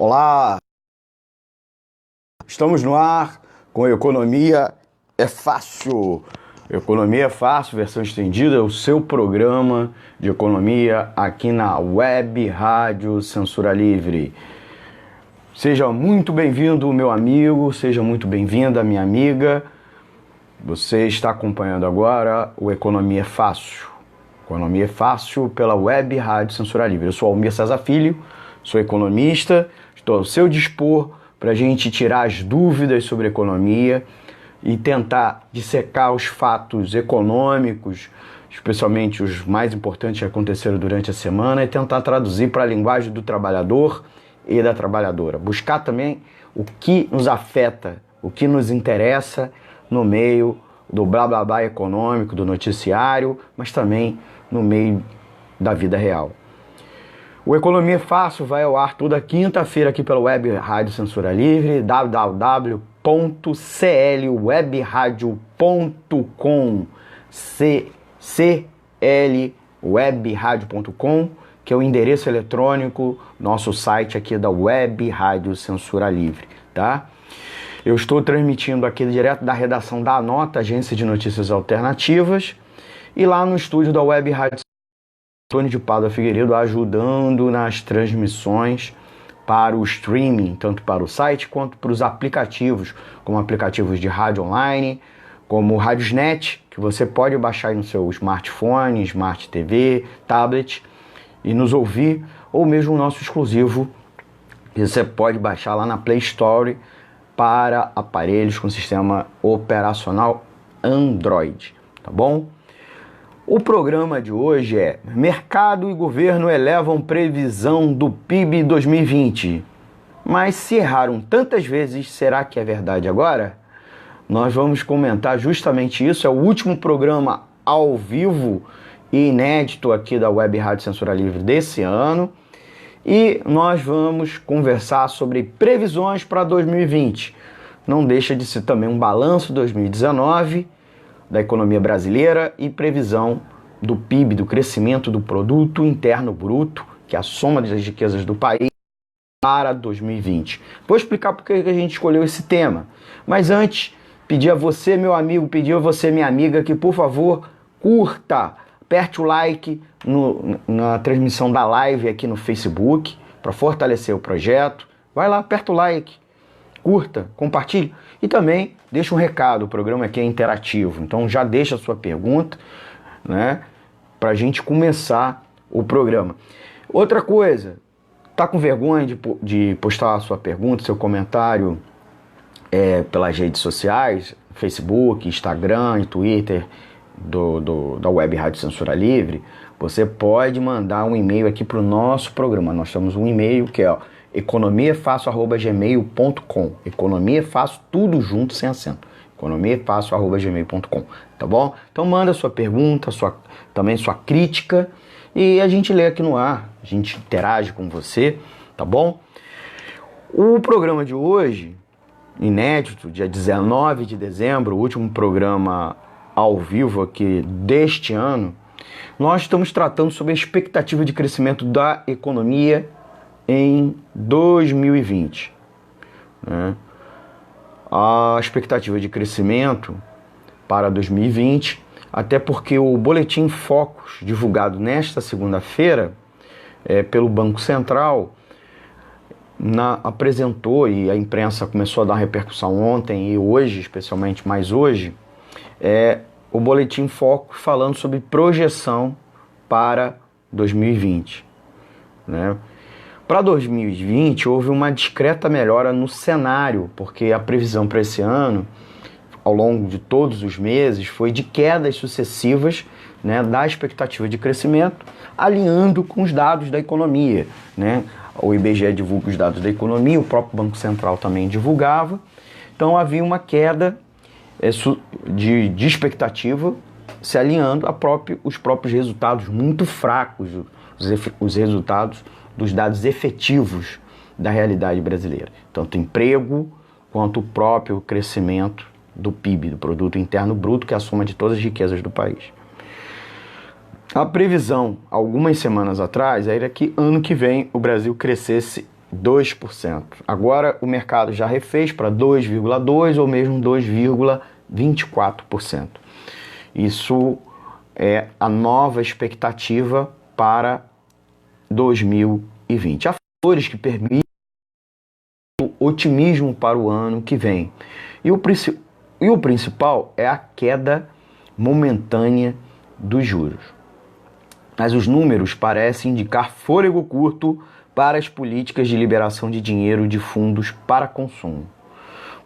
Olá, estamos no ar com Economia é Fácil. Economia é Fácil, versão estendida, o seu programa de economia aqui na Web Rádio Censura Livre. Seja muito bem-vindo, meu amigo, seja muito bem-vinda, minha amiga. Você está acompanhando agora o Economia é Fácil. Economia é Fácil pela Web Rádio Censura Livre. Eu sou Almir César Filho, sou economista, estou ao seu dispor para a gente tirar as dúvidas sobre economia e tentar dissecar os fatos econômicos, especialmente os mais importantes que aconteceram durante a semana, e tentar traduzir para a linguagem do trabalhador e da trabalhadora. Buscar também o que nos afeta, o que nos interessa no meio do blá blá blá econômico, do noticiário, mas também no meio da vida real. O Economia é Fácil vai ao ar toda quinta-feira aqui pela Web Rádio Censura Livre, www.clwebradio.com, clwebradio.com, que é o endereço eletrônico, nosso site aqui da Web Rádio Censura Livre, tá? Eu estou transmitindo aqui direto da redação da Anota, Agência de Notícias Alternativas, e lá no estúdio da Web Rádio Antônio de Pádua Figueiredo ajudando nas transmissões para o streaming, tanto para o site quanto para os aplicativos, como aplicativos de rádio online, como o Radiosnet, que você pode baixar aí no seu smartphone, Smart TV, tablet e nos ouvir, ou mesmo o nosso exclusivo, que você pode baixar lá na Play Store para aparelhos com sistema operacional Android, tá bom? O programa de hoje é: mercado e governo elevam previsão do PIB 2020. Mas se erraram tantas vezes, será que é verdade agora? Nós vamos comentar justamente isso. É o último programa ao vivo e inédito aqui da Web Rádio Censura Livre desse ano. E nós vamos conversar sobre previsões para 2020. Não deixa de ser também um balanço 2019 da economia brasileira e previsão do PIB, do crescimento do Produto Interno Bruto, que é a soma das riquezas do país, para 2020. Vou explicar por que a gente escolheu esse tema. Mas antes, pedir a você, meu amigo, pedir a você, minha amiga, que por favor, curta, aperte o like na transmissão da live aqui no Facebook, para fortalecer o projeto. Vai lá, aperta o like, curta, compartilhe e também deixa um recado. O programa aqui é interativo, então já deixa a sua pergunta, né, para a gente começar o programa. Outra coisa, tá com vergonha de postar a sua pergunta, seu comentário pelas redes sociais, Facebook, Instagram e Twitter da Web Rádio Censura Livre? Você pode mandar um e-mail aqui para o nosso programa. Nós temos um e-mail que é economiaefácil@gmail.com. Economia é fácil, tudo junto, sem acento. economiaefácil@gmail.com, tá bom? Então manda sua pergunta, também sua crítica, e a gente lê aqui no ar, a gente interage com você, tá bom? O programa de hoje, inédito, dia 19 de dezembro, o último programa ao vivo aqui deste ano, nós estamos tratando sobre a expectativa de crescimento da economia em 2020, né? A expectativa de crescimento para 2020, até porque o Boletim Focus, divulgado nesta segunda-feira pelo Banco Central, apresentou, e a imprensa começou a dar repercussão ontem e hoje, especialmente mais hoje, o Boletim Focus falando sobre projeção para 2020, né? Para 2020 houve uma discreta melhora no cenário, porque a previsão para esse ano, ao longo de todos os meses, foi de quedas sucessivas, né, da expectativa de crescimento, alinhando com os dados da economia, né? O IBGE divulga os dados da economia, o próprio Banco Central também divulgava. Então havia uma queda de expectativa se alinhando os próprios resultados muito fracos, os resultados dos dados efetivos da realidade brasileira, tanto emprego quanto o próprio crescimento do PIB, do Produto Interno Bruto, que é a soma de todas as riquezas do país. A previsão, algumas semanas atrás, era que ano que vem o Brasil crescesse 2%. Agora o mercado já refez para 2,2% ou mesmo 2,24%. Isso é a nova expectativa para 2020. Há fatores que permitem o otimismo para o ano que vem. E o principal é a queda momentânea dos juros. Mas os números parecem indicar fôlego curto para as políticas de liberação de dinheiro de fundos para consumo.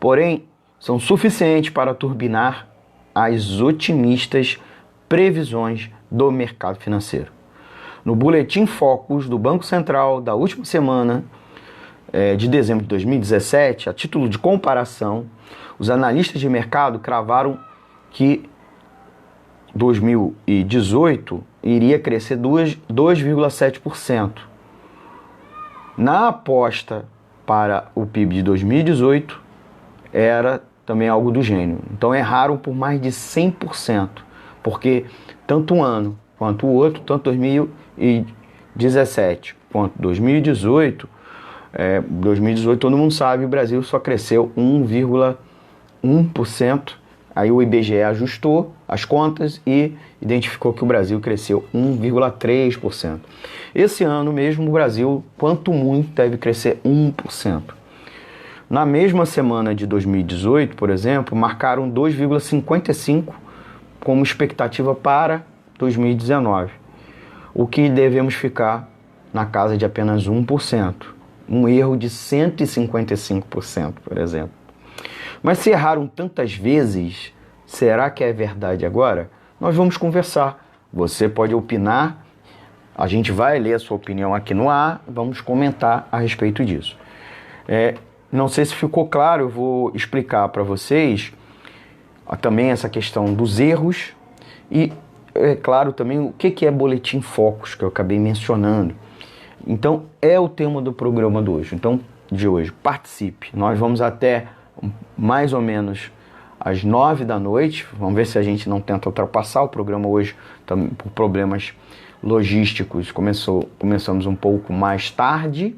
Porém, são suficientes para turbinar as otimistas previsões do mercado financeiro. No Boletim Focus do Banco Central da última semana de dezembro de 2017, a título de comparação, os analistas de mercado cravaram que 2018 iria crescer 2,7%. Na aposta para o PIB de 2018, era também algo do gênero. Então erraram por mais de 100%, porque tanto um ano quanto o outro, tanto 2017 quanto 2018, 2018 todo mundo sabe, o Brasil só cresceu 1,1%. Aí o IBGE ajustou as contas e identificou que o Brasil cresceu 1,3%. Esse ano mesmo o Brasil, quanto muito, deve crescer 1%. Na mesma semana de 2018, por exemplo, marcaram 2,55% como expectativa para 2019, o que devemos ficar na casa de apenas 1%, um erro de 155%, por exemplo. Mas se erraram tantas vezes, será que é verdade agora? Nós vamos conversar. Você pode opinar, a gente vai ler a sua opinião aqui no ar, vamos comentar a respeito disso. Não sei se ficou claro, eu vou explicar para vocês também essa questão dos erros e, é claro, também o que é Boletim Focus, que eu acabei mencionando. Então, é o tema do programa de hoje. Participe. Nós vamos até mais ou menos às 9 da noite. Vamos ver se a gente não tenta ultrapassar o programa hoje, por problemas logísticos. Começamos um pouco mais tarde,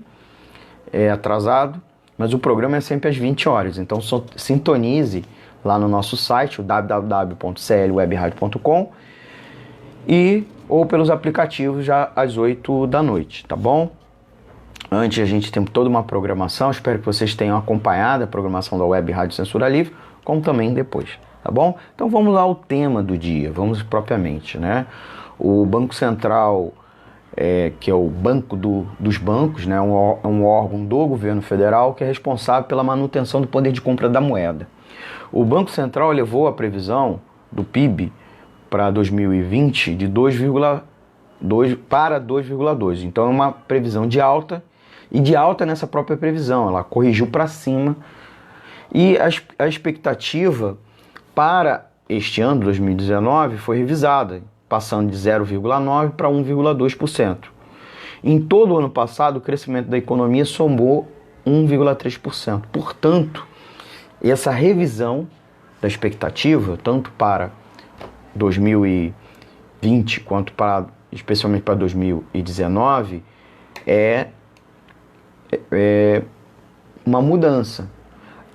atrasado, mas o programa é sempre às 20 horas. Então sintonize lá no nosso site, o www.clwebradio.com, ou pelos aplicativos já às 8 da noite, tá bom? Antes a gente tem toda uma programação, espero que vocês tenham acompanhado a programação da Web Rádio Censura Livre, como também depois, tá bom? Então vamos lá ao tema do dia, vamos propriamente, né? O Banco Central, que é o banco dos bancos, né? Um órgão do governo federal que é responsável pela manutenção do poder de compra da moeda. O Banco Central elevou a previsão do PIB para 2020 de 2,2 para 2,2. Então é uma previsão de alta, e de alta nessa própria previsão, ela corrigiu para cima. E a expectativa para este ano, 2019, foi revisada, passando de 0,9% para 1,2%. Em todo o ano passado, o crescimento da economia somou 1,3%. Portanto, essa revisão da expectativa, tanto para 2020 quanto especialmente para 2019, é uma mudança.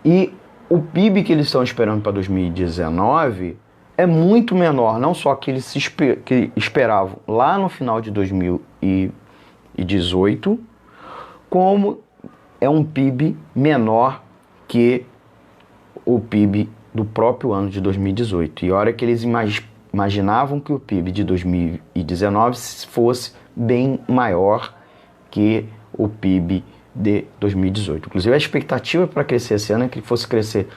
E o PIB que eles estão esperando para 2019 é muito menor, não só que eles que esperavam lá no final de 2018, como é um PIB menor que o PIB do próprio ano de 2018. E olha que eles imaginavam que o PIB de 2019 fosse bem maior que o PIB de 2018. Inclusive a expectativa para crescer esse ano é que fosse crescer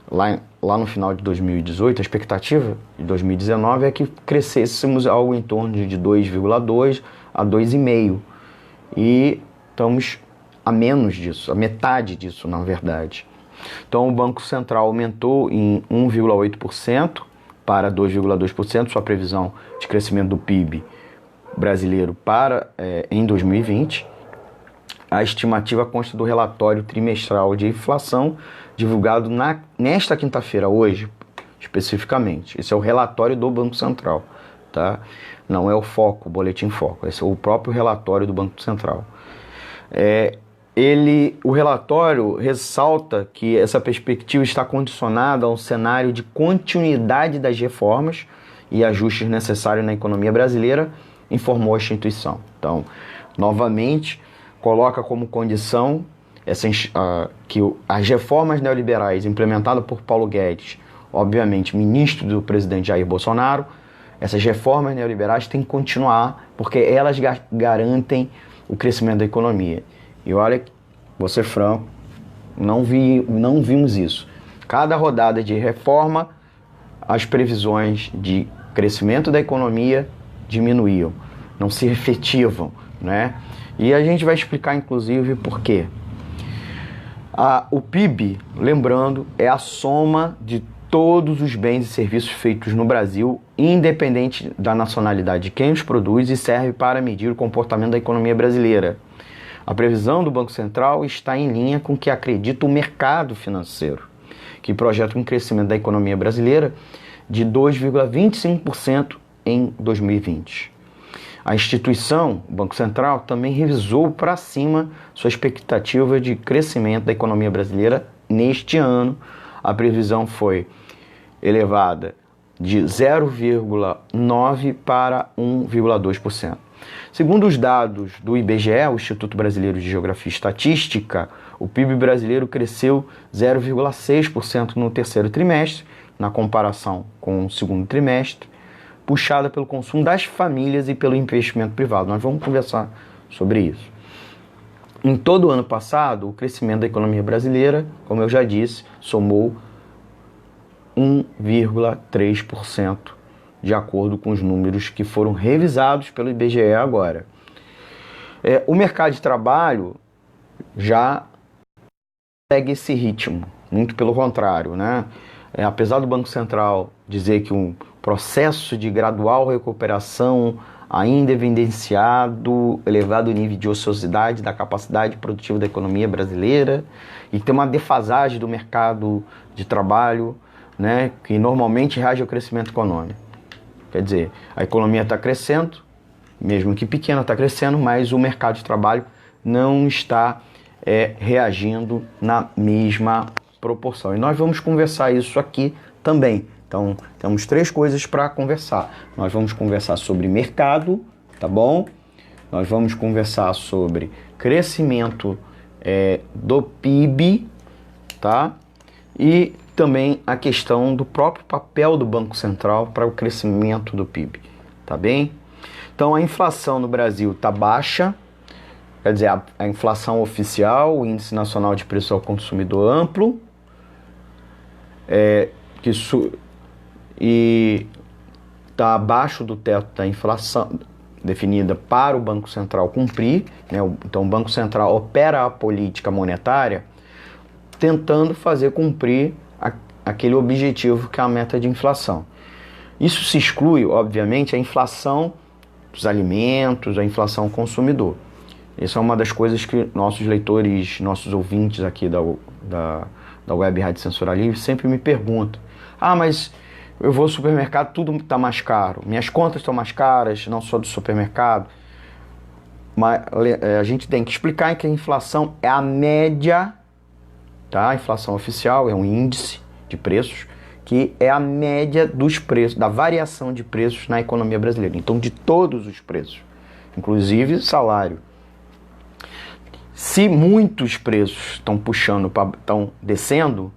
lá no final de 2018, a expectativa de 2019 é que crescêssemos algo em torno de 2,2 a 2,5. E estamos a menos disso, a metade disso, na verdade. Então o Banco Central aumentou em 1,8% para 2,2% sua previsão de crescimento do PIB brasileiro em 2020. A estimativa consta do relatório trimestral de inflação divulgado nesta quinta-feira, hoje, especificamente. Esse é o relatório do Banco Central, tá? Não é o Boletim Foco. Esse é o próprio relatório do Banco Central. o relatório ressalta que essa perspectiva está condicionada a um cenário de continuidade das reformas e ajustes necessários na economia brasileira, informou a instituição. Então, novamente, coloca como condição que as reformas neoliberais implementadas por Paulo Guedes, obviamente ministro do presidente Jair Bolsonaro, essas reformas neoliberais têm que continuar porque elas garantem o crescimento da economia. E olha, vou ser franco, não vimos isso. Cada rodada de reforma, as previsões de crescimento da economia diminuíam, não se efetivam, né? E a gente vai explicar, inclusive, por quê. O PIB, lembrando, é a soma de todos os bens e serviços feitos no Brasil, independente da nacionalidade de quem os produz, e serve para medir o comportamento da economia brasileira. A previsão do Banco Central está em linha com o que acredita o mercado financeiro, que projeta um crescimento da economia brasileira de 2,25% em 2020. A instituição, o Banco Central, também revisou para cima sua expectativa de crescimento da economia brasileira neste ano. A previsão foi elevada de 0,9% para 1,2%. Segundo os dados do IBGE, o Instituto Brasileiro de Geografia e Estatística, o PIB brasileiro cresceu 0,6% no terceiro trimestre, na comparação com o segundo trimestre, puxada pelo consumo das famílias e pelo investimento privado. Nós vamos conversar sobre isso. Em todo o ano passado, o crescimento da economia brasileira, como eu já disse, somou 1,3%, de acordo com os números que foram revisados pelo IBGE agora. O mercado de trabalho já segue esse ritmo, muito pelo contrário, né? Apesar do Banco Central dizer que um processo de gradual recuperação ainda evidenciado elevado nível de ociosidade da capacidade produtiva da economia brasileira e tem uma defasagem do mercado de trabalho, né, que normalmente reage ao crescimento econômico. Quer dizer, a economia está crescendo, mesmo que pequena está crescendo, mas o mercado de trabalho não está reagindo na mesma proporção. E nós vamos conversar isso aqui também. Então, temos 3 coisas para conversar. Nós vamos conversar sobre mercado, tá bom? Nós vamos conversar sobre crescimento do PIB, tá? E também a questão do próprio papel do Banco Central para o crescimento do PIB, tá bem? Então, a inflação no Brasil está baixa, quer dizer, a inflação oficial, o Índice Nacional de Preços ao Consumidor Amplo, e está abaixo do teto da inflação definida para o Banco Central cumprir, né? Então o Banco Central opera a política monetária tentando fazer cumprir aquele objetivo que é a meta de inflação. Isso se exclui, obviamente, a inflação dos alimentos, a inflação consumidor. Essa é uma das coisas que nossos leitores, nossos ouvintes aqui da Web Rádio Censura Livre sempre me perguntam. Mas eu vou ao supermercado, tudo está mais caro. Minhas contas estão mais caras, não só do supermercado. Mas a gente tem que explicar que a inflação é a média, tá? A inflação oficial é um índice de preços, que é a média dos preços, da variação de preços na economia brasileira. Então, de todos os preços, inclusive salário. Se muitos preços estão descendo,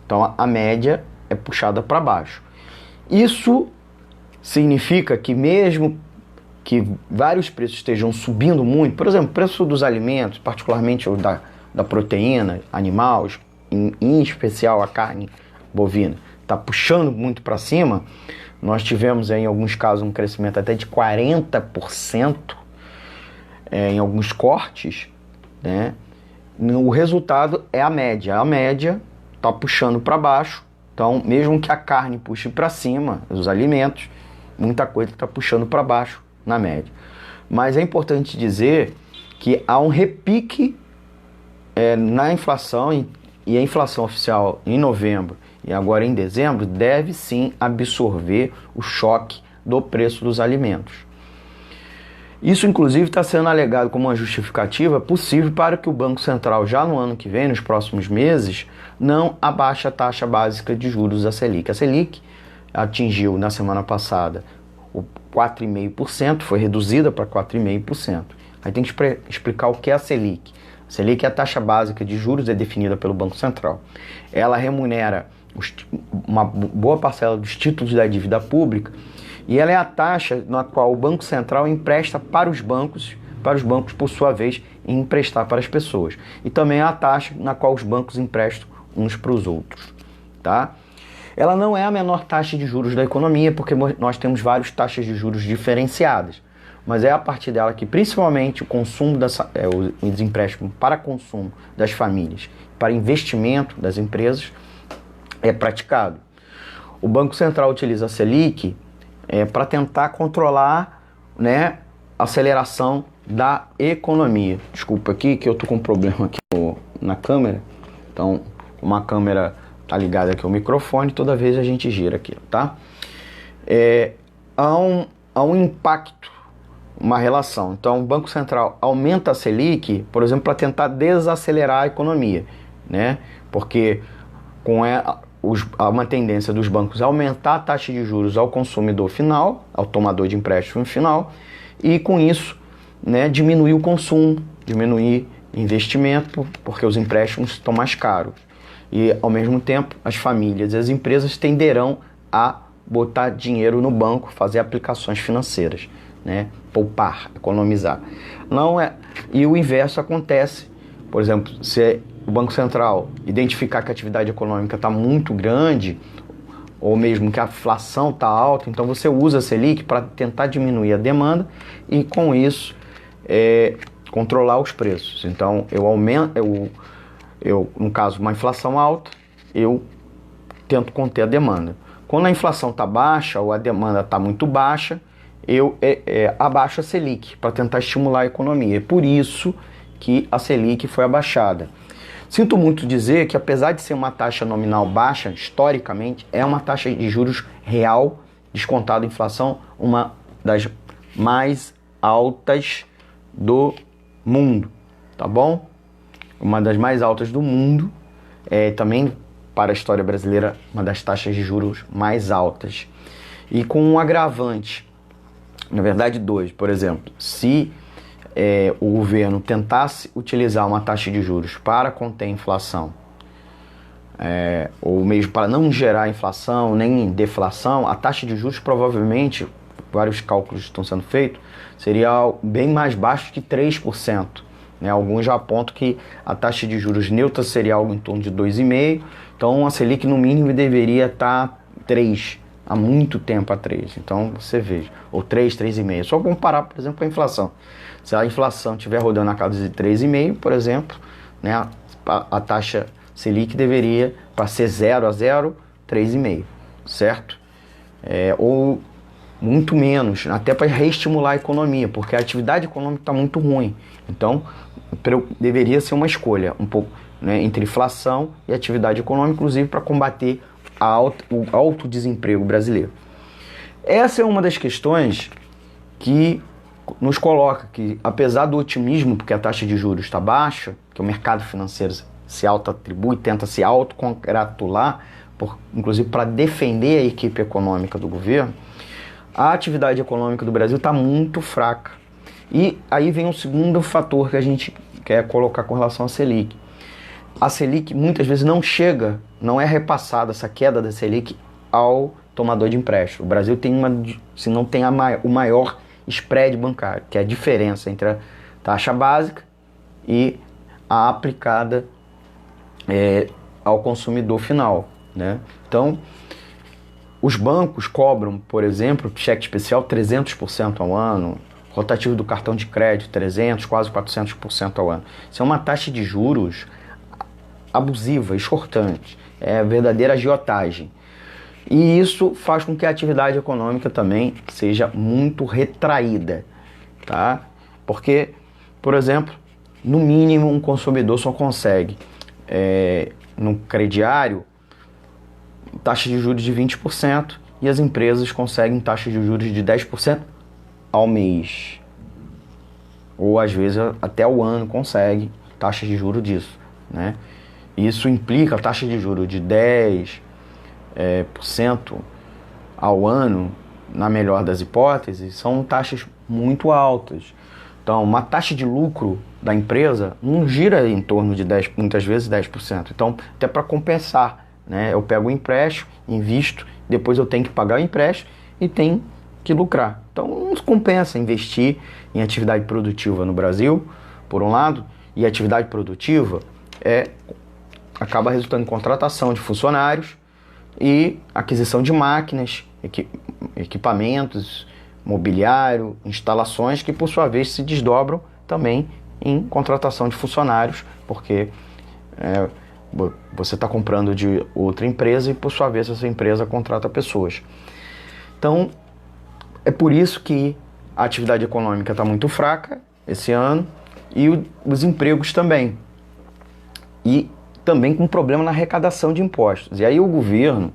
então a média é puxada para baixo. Isso significa que mesmo que vários preços estejam subindo muito, por exemplo, o preço dos alimentos, particularmente o da proteína animal, em especial a carne bovina, está puxando muito para cima. Nós tivemos em alguns casos um crescimento até de 40% em alguns cortes, né? O resultado é a média. A média está puxando para baixo. Então, mesmo que a carne puxe para cima, os alimentos, muita coisa está puxando para baixo na média. Mas é importante dizer que há um repique na inflação, e a inflação oficial em novembro e agora em dezembro deve sim absorver o choque do preço dos alimentos. Isso, inclusive, está sendo alegado como uma justificativa possível para que o Banco Central, já no ano que vem, nos próximos meses, não abaixe a taxa básica de juros da Selic. A Selic atingiu, na semana passada, o 4,5%, foi reduzida para 4,5%. Aí tem que explicar o que é a Selic. A Selic é a taxa básica de juros, é definida pelo Banco Central. Ela remunera uma boa parcela dos títulos da dívida pública, e ela é a taxa na qual o Banco Central empresta para os bancos, por sua vez, emprestar para as pessoas. E também é a taxa na qual os bancos emprestam uns para os outros, tá? Ela não é a menor taxa de juros da economia, porque nós temos várias taxas de juros diferenciadas, mas é a partir dela que principalmente o consumo, os empréstimos para consumo das famílias, para investimento das empresas, é praticado. O Banco Central utiliza a Selic para tentar controlar, né, a aceleração da economia. Desculpa aqui que eu tô com um problema aqui na câmera. Então, uma câmera tá ligada aqui ao microfone, toda vez a gente gira aqui, tá? Há um impacto, uma relação. Então, o Banco Central aumenta a Selic, por exemplo, para tentar desacelerar a economia, né? Porque há uma tendência dos bancos a aumentar a taxa de juros ao consumidor final, ao tomador de empréstimo final, e com isso, né, diminuir o consumo, diminuir investimento, porque os empréstimos estão mais caros. E, ao mesmo tempo, as famílias e as empresas tenderão a botar dinheiro no banco, fazer aplicações financeiras, né, poupar, economizar. E o inverso acontece, por exemplo, se o Banco Central identificar que a atividade econômica está muito grande, ou mesmo que a inflação está alta, então você usa a Selic para tentar diminuir a demanda e, com isso, controlar os preços. Então, no caso, uma inflação alta, eu tento conter a demanda. Quando a inflação está baixa ou a demanda está muito baixa, eu abaixo a Selic para tentar estimular a economia. É por isso que a Selic foi abaixada. Sinto muito dizer que, apesar de ser uma taxa nominal baixa, historicamente, é uma taxa de juros real, descontada a inflação, uma das mais altas do mundo, tá bom? Uma das mais altas do mundo, também para a história brasileira, uma das taxas de juros mais altas. E com um agravante, na verdade dois, por exemplo, se o governo tentasse utilizar uma taxa de juros para conter a inflação, ou mesmo para não gerar inflação nem deflação, a taxa de juros provavelmente, vários cálculos estão sendo feitos, seria bem mais baixo que 3%. Né? Alguns já apontam que a taxa de juros neutra seria algo em torno de 2,5%, então a Selic no mínimo deveria estar 3%, há muito tempo a 3%. Então você veja, ou 3, 3,5%. Só comparar, por exemplo, com a inflação. Se a inflação estiver rodando na casa de 3,5%, por exemplo, né, a taxa Selic deveria, para ser 0 a 0, 3,5%, certo? Ou muito menos, até para reestimular a economia, porque a atividade econômica está muito ruim. Então, deveria ser uma escolha, um pouco, né, entre inflação e atividade econômica, inclusive para combater o alto desemprego brasileiro. Essa é uma das questões que nos coloca que, apesar do otimismo, porque a taxa de juros está baixa, que o mercado financeiro se auto-atribui, tenta se autocongratular, inclusive para defender a equipe econômica do governo, a atividade econômica do Brasil está muito fraca. E aí vem um segundo fator que a gente quer colocar com relação à Selic. A Selic muitas vezes não é repassada, essa queda da Selic, ao tomador de empréstimo. O Brasil tem se não tem o maior spread bancário, que é a diferença entre a taxa básica e a aplicada ao consumidor final, né? Então, os bancos cobram, por exemplo, cheque especial 300% ao ano, rotativo do cartão de crédito 300%, quase 400% ao ano. Isso é uma taxa de juros abusiva, exorbitante, é verdadeira agiotagem. E isso faz com que a atividade econômica também seja muito retraída, tá? Porque, por exemplo, no mínimo um consumidor só consegue, no crediário, taxa de juros de 20% e as empresas conseguem taxa de juros de 10% ao mês. ou às vezes até o ano consegue taxa de juros disso, né? Isso implica taxa de juros de 10% ao ano, na melhor das hipóteses, são taxas muito altas. Então, uma taxa de lucro da empresa não gira em torno de 10%, muitas vezes 10%. Então, até para compensar, né? Eu pego o empréstimo, invisto, depois eu tenho que pagar o empréstimo e tenho que lucrar. Então, não compensa investir em atividade produtiva no Brasil, por um lado, e atividade produtiva acaba resultando em contratação de funcionários e aquisição de máquinas, equipamentos, mobiliário, instalações que por sua vez se desdobram também em contratação de funcionários, porque você está comprando de outra empresa e por sua vez essa empresa contrata pessoas. Então é por isso que a atividade econômica está muito fraca esse ano e os empregos também. E também com problema na arrecadação de impostos. E aí o governo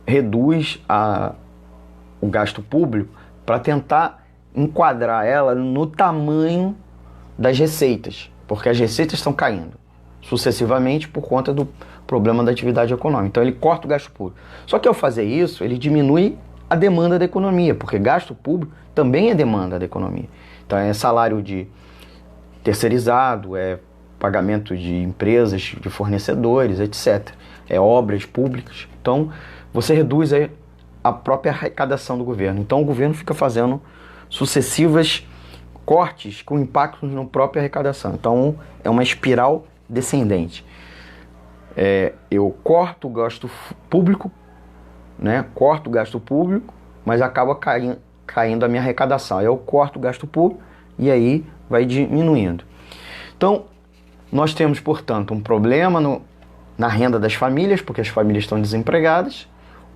reduz o gasto público para tentar enquadrar ela no tamanho das receitas, porque as receitas estão caindo sucessivamente por conta do problema da atividade econômica. Então ele corta o gasto público. Só que ao fazer isso, ele diminui a demanda da economia, porque gasto público também é demanda da economia. Então é salário de terceirizado, é pagamento de empresas, de fornecedores, etc. É obras públicas. Então você reduz a própria arrecadação do governo. Então o governo fica fazendo sucessivas cortes com impactos na própria arrecadação. Então é uma espiral descendente. Eu corto o gasto público, né? Corto o gasto público, mas acaba caindo a minha arrecadação. Aí eu corto o gasto público e aí vai diminuindo. Então nós temos, portanto, um problema na renda das famílias, porque as famílias estão desempregadas,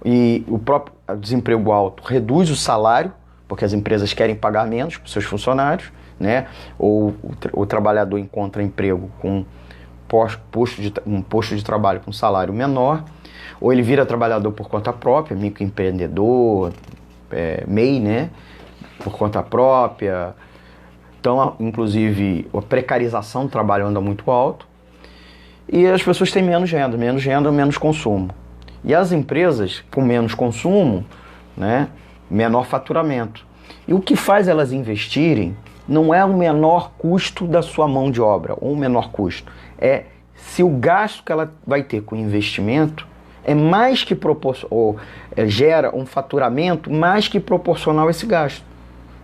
e o próprio desemprego alto reduz o salário, porque as empresas querem pagar menos para os seus funcionários, né? Ou o trabalhador encontra emprego com um posto de trabalho com salário menor, ou ele vira trabalhador por conta própria, microempreendedor, MEI, né? Por conta própria. Então, inclusive, a precarização do trabalho anda muito alto e as pessoas têm menos renda, menos consumo. E as empresas com menos consumo, né, menor faturamento. E o que faz elas investirem não é o menor custo da sua mão de obra, ou o menor custo. É se o gasto que ela vai ter com investimento é mais que gera um faturamento mais que proporcional a esse gasto.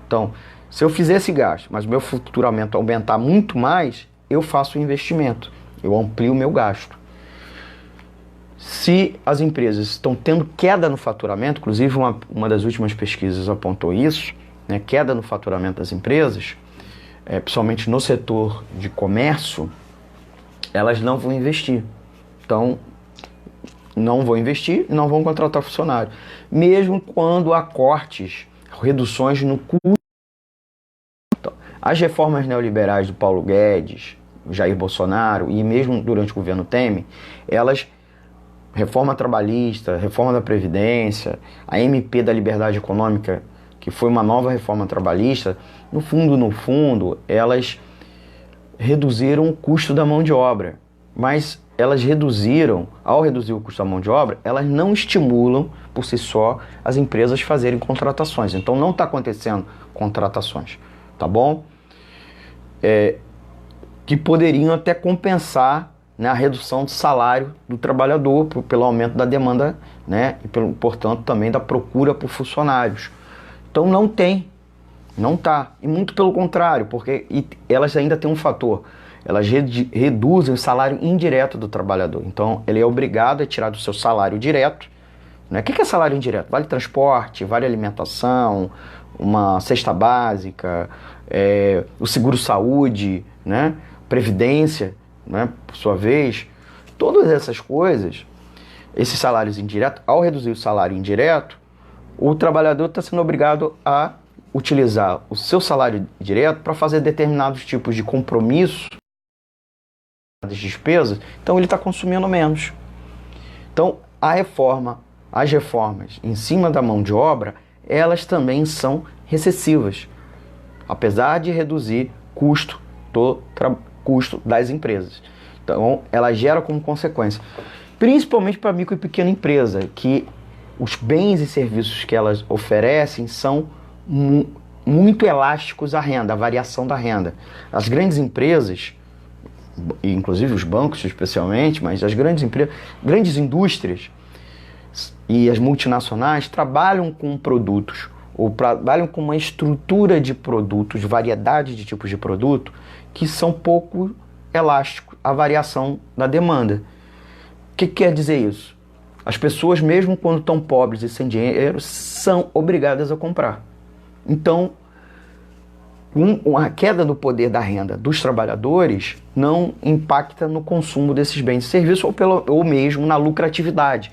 Então, se eu fizer esse gasto, mas o meu faturamento aumentar muito mais, eu faço o investimento, eu amplio o meu gasto. Se as empresas estão tendo queda no faturamento, inclusive uma das últimas pesquisas apontou isso, né, queda no faturamento das empresas, principalmente no setor de comércio, elas não vão investir. Então, não vão investir e não vão contratar funcionário. Mesmo quando há cortes, reduções no custo. As reformas neoliberais do Paulo Guedes, Jair Bolsonaro e mesmo durante o governo Temer, reforma trabalhista, reforma da Previdência, a MP da Liberdade Econômica, que foi uma nova reforma trabalhista, no fundo, elas reduziram o custo da mão de obra. Mas elas ao reduzir o custo da mão de obra, elas não estimulam por si só as empresas fazerem contratações. Então não está acontecendo contratações. Tá bom? Que poderiam até compensar, né, a redução do salário do trabalhador pelo aumento da demanda, né, e portanto também da procura por funcionários. Então não está. E muito pelo contrário, porque elas ainda têm um fator, elas reduzem o salário indireto do trabalhador. Então ele é obrigado a tirar do seu salário direto, né? O que é salário indireto? Vale transporte, vale alimentação, uma cesta básica, o seguro-saúde, né? Previdência, né? Por sua vez, todas essas coisas, esses salários indiretos, ao reduzir o salário indireto, o trabalhador está sendo obrigado a utilizar o seu salário direto para fazer determinados tipos de compromisso, das despesas, então ele está consumindo menos. Então as reformas em cima da mão de obra, elas também são recessivas. Apesar de reduzir custo custo das empresas. Então, ela gera como consequência, principalmente para a micro e pequena empresa, que os bens e serviços que elas oferecem são muito elásticos à renda, à variação da renda. As grandes empresas, inclusive os bancos especialmente, mas as grandes empresas, grandes indústrias e as multinacionais trabalham com produtos ou trabalham com uma estrutura de produtos, variedade de tipos de produto, que são pouco elásticos à variação da demanda. O que quer dizer isso? As pessoas, mesmo quando estão pobres e sem dinheiro, são obrigadas a comprar. Então, a queda do poder da renda dos trabalhadores não impacta no consumo desses bens e serviços ou mesmo na lucratividade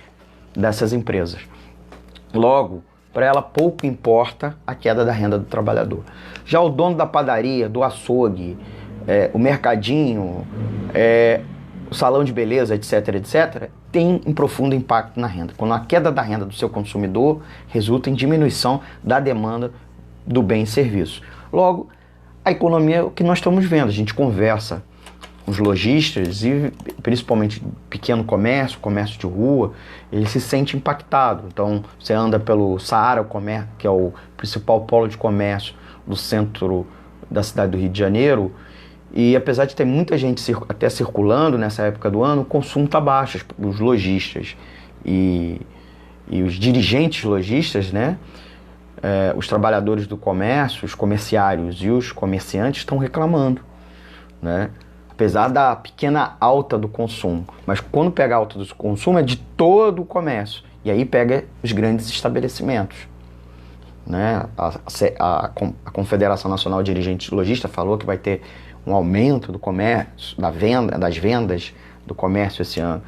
dessas empresas. Logo, para ela pouco importa a queda da renda do trabalhador. Já o dono da padaria, do açougue, o mercadinho, o salão de beleza, etc., etc., tem um profundo impacto na renda. Quando a queda da renda do seu consumidor resulta em diminuição da demanda do bem e serviço. Logo, a economia é o que nós estamos vendo. A gente conversa com os lojistas e principalmente pequeno comércio, comércio de rua, ele se sente impactado. Então, você anda pelo Saara Comércio, que é o principal polo de comércio do centro da cidade do Rio de Janeiro, e apesar de ter muita gente até circulando nessa época do ano, o consumo está baixo. Os lojistas e os dirigentes lojistas, né? Os trabalhadores do comércio, os comerciários e os comerciantes estão reclamando, né? Apesar da pequena alta do consumo. Mas quando pega a alta do consumo é de todo o comércio. E aí pega os grandes estabelecimentos, né? A Confederação Nacional de Dirigentes Lojistas falou que vai ter um aumento do comércio, das vendas do comércio esse ano.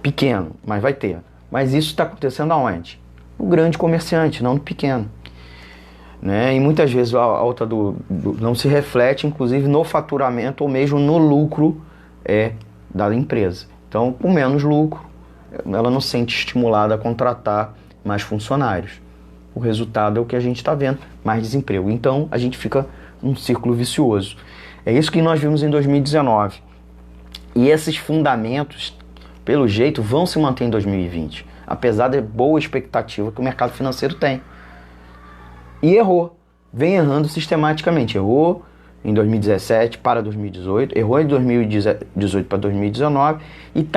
Pequeno, mas vai ter. Mas isso está acontecendo aonde? No grande comerciante, não no pequeno. Né? E muitas vezes a alta não se reflete, inclusive, no faturamento ou mesmo no lucro da empresa. Então, com menos lucro, ela não se sente estimulada a contratar mais funcionários. O resultado é o que a gente está vendo, mais desemprego. Então, a gente fica num círculo vicioso. É isso que nós vimos em 2019. E esses fundamentos, pelo jeito, vão se manter em 2020, apesar da boa expectativa que o mercado financeiro tem. E errou, vem errando sistematicamente. Errou em 2017 para 2018, errou em 2018 para 2019 e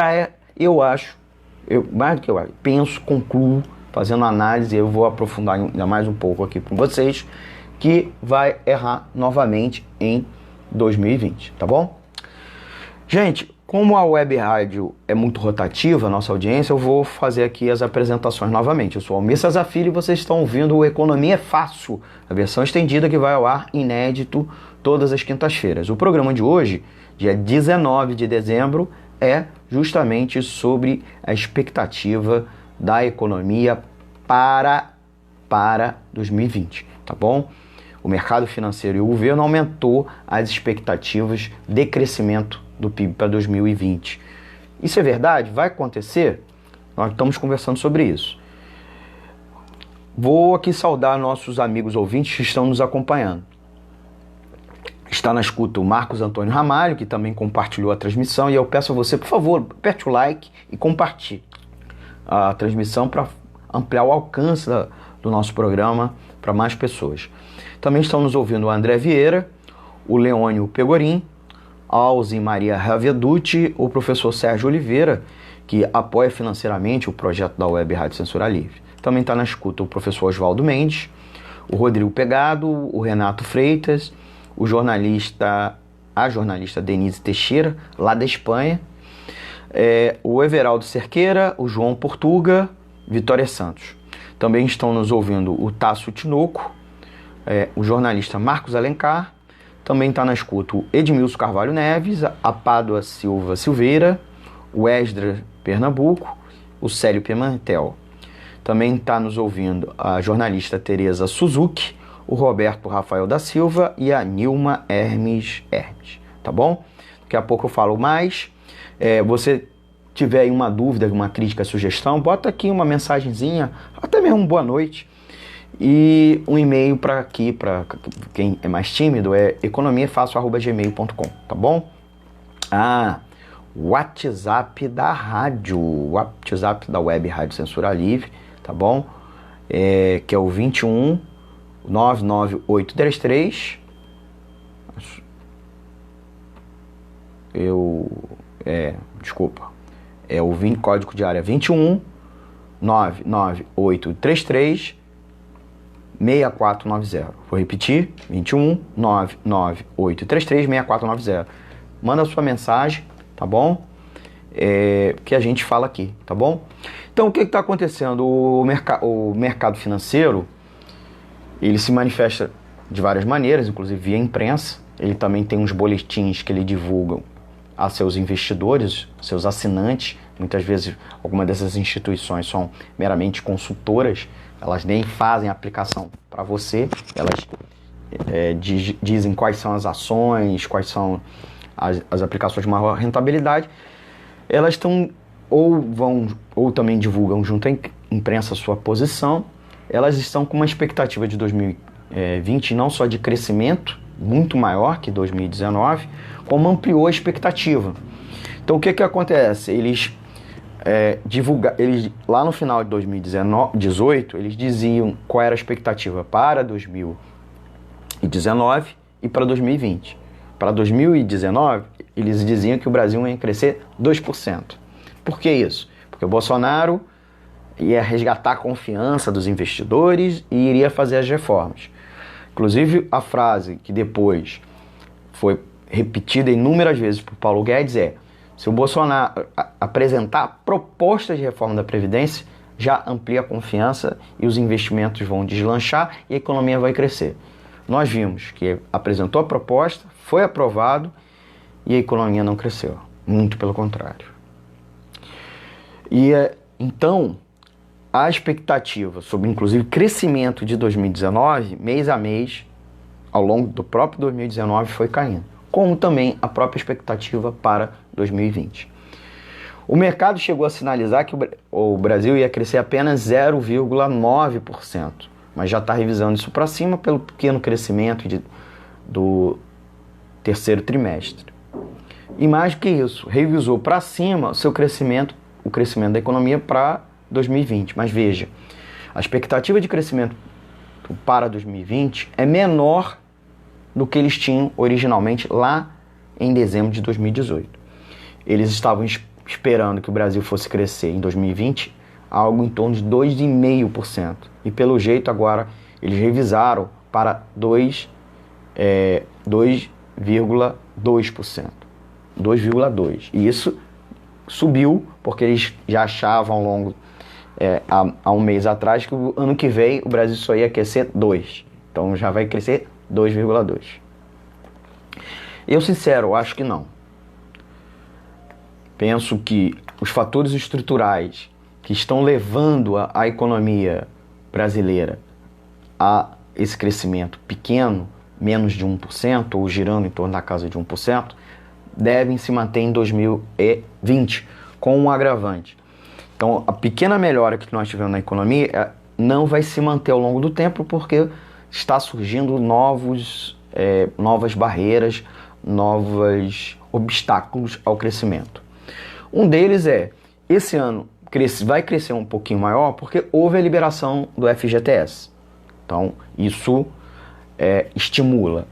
concluo, fazendo análise, eu vou aprofundar ainda mais um pouco aqui com vocês, que vai errar novamente em 2020, tá bom? Gente, como a web rádio é muito rotativa, a nossa audiência, eu vou fazer aqui as apresentações novamente. Eu sou Almir Cesar Filho e vocês estão ouvindo o Economia é Fácil, a versão estendida que vai ao ar inédito todas as quintas-feiras. O programa de hoje, dia 19 de dezembro, é justamente sobre a expectativa da economia para 2020, tá bom? O mercado financeiro e o governo aumentou as expectativas de crescimento do PIB para 2020. Isso é verdade? Vai acontecer? Nós estamos conversando sobre isso. Vou aqui saudar nossos amigos ouvintes que estão nos acompanhando. Está na escuta o Marcos Antônio Ramalho, que também compartilhou a transmissão, e eu peço a você, por favor, aperte o like e compartilhe a transmissão para ampliar o alcance do nosso programa para mais pessoas. Também estão nos ouvindo o André Vieira, o Leônio Pegorim, a Alzi Maria Raveduti, o professor Sérgio Oliveira, que apoia financeiramente o projeto da Web Rádio Censura Livre. Também está na escuta o professor Oswaldo Mendes, o Rodrigo Pegado, o Renato Freitas, a jornalista Denise Teixeira, lá da Espanha, o Everaldo Cerqueira, o João Portuga, Vitória Santos. Também estão nos ouvindo o Tasso Tinoco, o jornalista Marcos Alencar. Também está na escuta o Edmilson Carvalho Neves, a Pádua Silva Silveira, o Esdra Pernambuco, o Célio Pimentel. Também está nos ouvindo a jornalista Tereza Suzuki, o Roberto Rafael da Silva e a Nilma Hermes, tá bom? Daqui a pouco eu falo mais. Você tiver aí uma dúvida, uma crítica, sugestão, bota aqui uma mensagenzinha, até mesmo boa noite, E um e-mail para aqui, para quem é mais tímido, é economiafácil@gmail.com, tá bom? WhatsApp da rádio, WhatsApp da Web Rádio Censura Livre, tá bom? Que é o 21 99833 código de área 21 99833 6490. Vou repetir, 21 99833 6490. Manda a sua mensagem, tá bom? Que a gente fala aqui, tá bom? Então, o que está acontecendo? O mercado financeiro, ele se manifesta de várias maneiras, inclusive via imprensa. Ele também tem uns boletins que ele divulga a seus investidores, seus assinantes. Muitas vezes, algumas dessas instituições são meramente consultoras, elas nem fazem aplicação para você, elas dizem quais são as ações, quais são as aplicações de maior rentabilidade. Elas estão ou também divulgam junto à imprensa a sua posição. Elas estão com uma expectativa de 2020 não só de crescimento muito maior que 2019, como ampliou a expectativa. Então o que acontece? Eles lá no final de 2018, eles diziam qual era a expectativa para 2019 e para 2020. Para 2019, eles diziam que o Brasil ia crescer 2%. Por que isso? Porque o Bolsonaro ia resgatar a confiança dos investidores e iria fazer as reformas. Inclusive, a frase que depois foi repetida inúmeras vezes por Paulo Guedes se o Bolsonaro apresentar propostas de reforma da Previdência, já amplia a confiança e os investimentos vão deslanchar e a economia vai crescer. Nós vimos que apresentou a proposta, foi aprovado e a economia não cresceu. Muito pelo contrário. Então, a expectativa sobre, inclusive, crescimento de 2019, mês a mês, ao longo do próprio 2019, foi caindo, como também a própria expectativa para 2020. O mercado chegou a sinalizar que o Brasil ia crescer apenas 0,9%, mas já está revisando isso para cima pelo pequeno crescimento do terceiro trimestre. E mais do que isso, revisou para cima o crescimento da economia para 2020. Mas veja, a expectativa de crescimento para 2020 é menor do que eles tinham originalmente lá em dezembro de 2018. Eles estavam esperando que o Brasil fosse crescer em 2020 algo em torno de 2,5%. E pelo jeito agora eles revisaram para 2,2%. 2,2%. E isso subiu porque eles já achavam há um mês atrás que o ano que vem o Brasil só ia crescer 2%. Então já vai crescer 2,2%. Eu, sincero, acho que não. Penso que os fatores estruturais que estão levando a economia brasileira a esse crescimento pequeno, menos de 1%, ou girando em torno da casa de 1%, devem se manter em 2020, com um agravante. Então, a pequena melhora que nós tivemos na economia não vai se manter ao longo do tempo, porque está surgindo novas barreiras, novos obstáculos ao crescimento. Um deles esse ano vai crescer um pouquinho maior porque houve a liberação do FGTS. Então, isso estimula.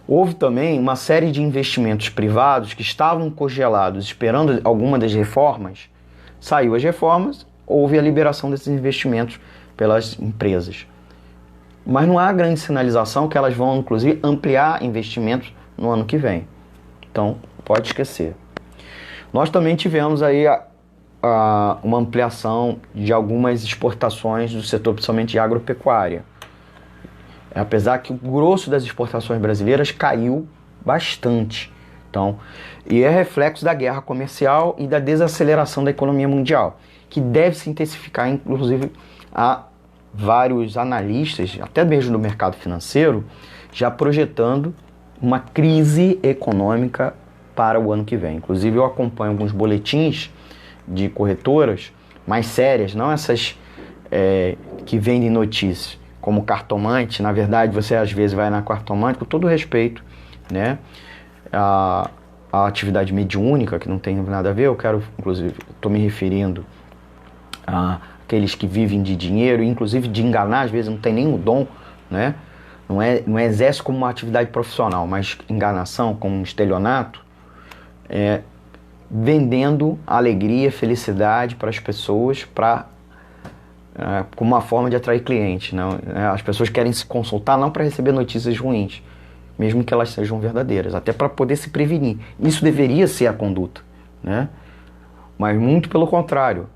Houve também uma série de investimentos privados que estavam congelados, esperando alguma das reformas. Saiu as reformas, houve a liberação desses investimentos pelas empresas. Mas não há grande sinalização que elas vão, inclusive, ampliar investimentos no ano que vem. Então, pode esquecer. Nós também tivemos aí uma ampliação de algumas exportações do setor, principalmente de agropecuária. Apesar que o grosso das exportações brasileiras caiu bastante. Então, e é reflexo da guerra comercial e da desaceleração da economia mundial, que deve se intensificar, inclusive, há vários analistas, até mesmo do mercado financeiro, já projetando uma crise econômica para o ano que vem. Inclusive, eu acompanho alguns boletins de corretoras mais sérias, não essas que vendem notícias, como cartomante. Na verdade, você às vezes vai na cartomante, com todo respeito, né? A atividade mediúnica, que não tem nada a ver, eu quero, inclusive, estou me referindo a aqueles que vivem de dinheiro, inclusive de enganar, às vezes não tem nem o dom, né? Não exerce como uma atividade profissional, mas enganação, como um estelionato, vendendo alegria, felicidade para as pessoas, como uma forma de atrair clientes, né? As pessoas querem se consultar não para receber notícias ruins, mesmo que elas sejam verdadeiras, até para poder se prevenir. Isso deveria ser a conduta, né? Mas muito pelo contrário.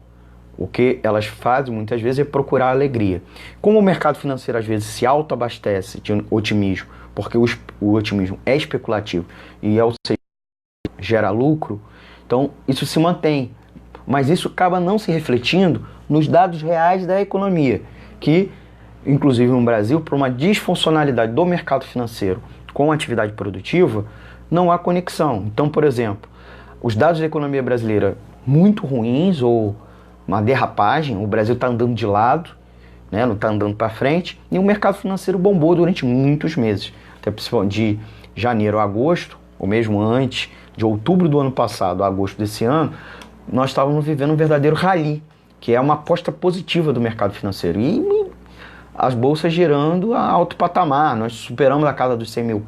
O que elas fazem muitas vezes é procurar alegria. Como o mercado financeiro às vezes se autoabastece de otimismo, porque o otimismo é especulativo e gera lucro, então isso se mantém. Mas isso acaba não se refletindo nos dados reais da economia, que, inclusive no Brasil, por uma disfuncionalidade do mercado financeiro com a atividade produtiva, não há conexão. Então, por exemplo, os dados da economia brasileira muito ruins ou uma derrapagem, o Brasil está andando de lado, né, não está andando para frente, e o mercado financeiro bombou durante muitos meses, até de janeiro a agosto, ou mesmo antes, de outubro do ano passado a agosto desse ano, nós estávamos vivendo um verdadeiro rally, que é uma aposta positiva do mercado financeiro, e as bolsas girando a alto patamar. Nós superamos a casa dos 100 mil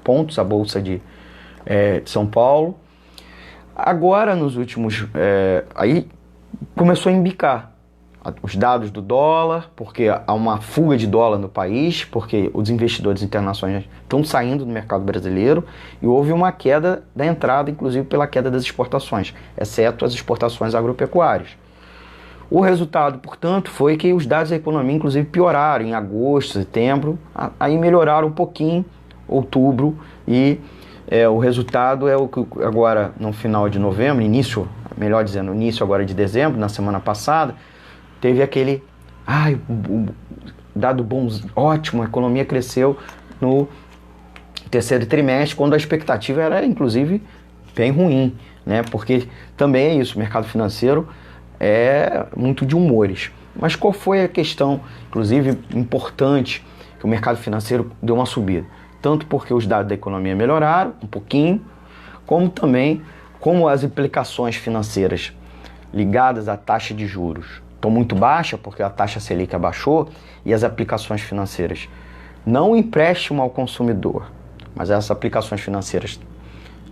pontos, a bolsa de São Paulo. Agora, nos últimos... aí começou a embicar os dados do dólar, porque há uma fuga de dólar no país, porque os investidores internacionais estão saindo do mercado brasileiro e houve uma queda da entrada, inclusive pela queda das exportações, exceto as exportações agropecuárias. O resultado, portanto, foi que os dados da economia, inclusive, pioraram em agosto, setembro, aí melhoraram um pouquinho, outubro, e o resultado é o que agora, no final de novembro, início agora de dezembro, na semana passada, teve aquele dado bom, ótimo, a economia cresceu no terceiro trimestre, quando a expectativa era, inclusive, bem ruim, né? Porque também é isso, o mercado financeiro é muito de humores. Mas qual foi a questão, inclusive, importante, que o mercado financeiro deu uma subida? Tanto porque os dados da economia melhoraram um pouquinho, como também como as implicações financeiras ligadas à taxa de juros estão muito baixas, porque a taxa Selic abaixou, e as aplicações financeiras, não o empréstimo ao consumidor, mas essas aplicações financeiras,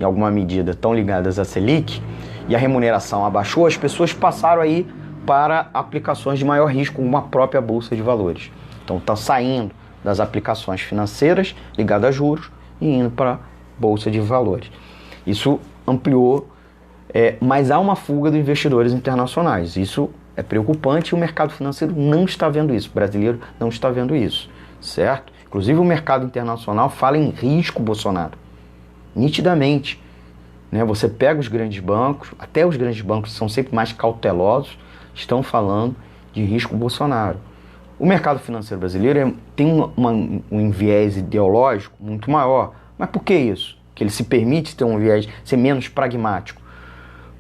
em alguma medida, estão ligadas à Selic, e a remuneração abaixou, as pessoas passaram aí para aplicações de maior risco, como a própria Bolsa de Valores. Então está saindo das aplicações financeiras ligadas a juros e indo para a Bolsa de Valores. Isso ampliou, mas há uma fuga de investidores internacionais. Isso é preocupante e o mercado financeiro não está vendo isso. O brasileiro não está vendo isso, certo? Inclusive o mercado internacional fala em risco Bolsonaro, nitidamente. Né? Você pega os grandes bancos, até os grandes bancos são sempre mais cautelosos, estão falando de risco Bolsonaro. O mercado financeiro brasileiro tem um viés ideológico muito maior. Mas por que isso? Que ele se permite ter um viés, ser menos pragmático?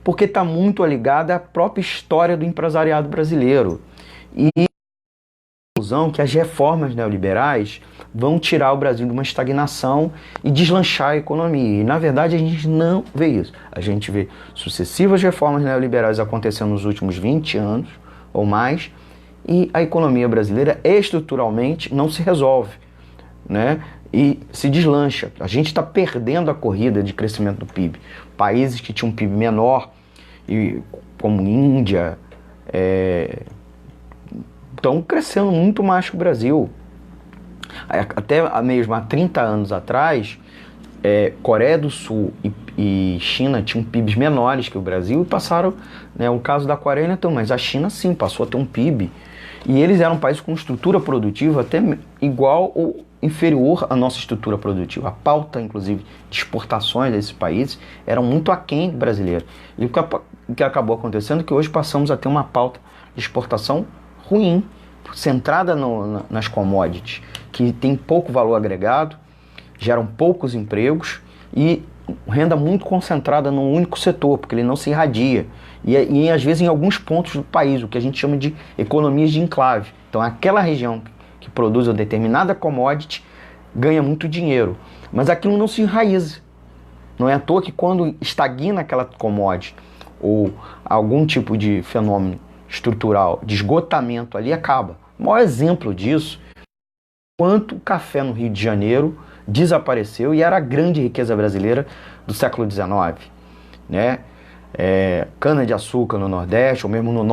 Porque está muito ligado à própria história do empresariado brasileiro. E a conclusão que as reformas neoliberais vão tirar o Brasil de uma estagnação e deslanchar a economia. E, na verdade, a gente não vê isso. A gente vê sucessivas reformas neoliberais acontecendo nos últimos 20 anos ou mais, e a economia brasileira estruturalmente não se resolve, né? E se deslancha. A gente está perdendo a corrida de crescimento do PIB. Países que tinham um PIB menor, como Índia, estão crescendo muito mais que o Brasil. Até mesmo há 30 anos atrás, Coreia do Sul e China tinham PIBs menores que o Brasil e passaram, né, o caso da Coreia não é tão, mas a China sim passou a ter um PIB. E eles eram um país com estrutura produtiva até igual ou inferior à nossa estrutura produtiva. A pauta, inclusive, de exportações desses países eram muito aquém brasileira. E o que acabou acontecendo é que hoje passamos a ter uma pauta de exportação ruim, centrada nas commodities, que tem pouco valor agregado, geram poucos empregos e renda muito concentrada num único setor, porque ele não se irradia. E às vezes em alguns pontos do país, o que a gente chama de economias de enclave. Então aquela região que produz uma determinada commodity ganha muito dinheiro, mas aquilo não se enraiza. Não é à toa que quando estagna aquela commodity ou algum tipo de fenômeno estrutural de esgotamento ali, acaba. O maior exemplo disso é quanto o café no Rio de Janeiro desapareceu e era a grande riqueza brasileira do século XIX, né? Cana-de-açúcar no Nordeste, ou mesmo no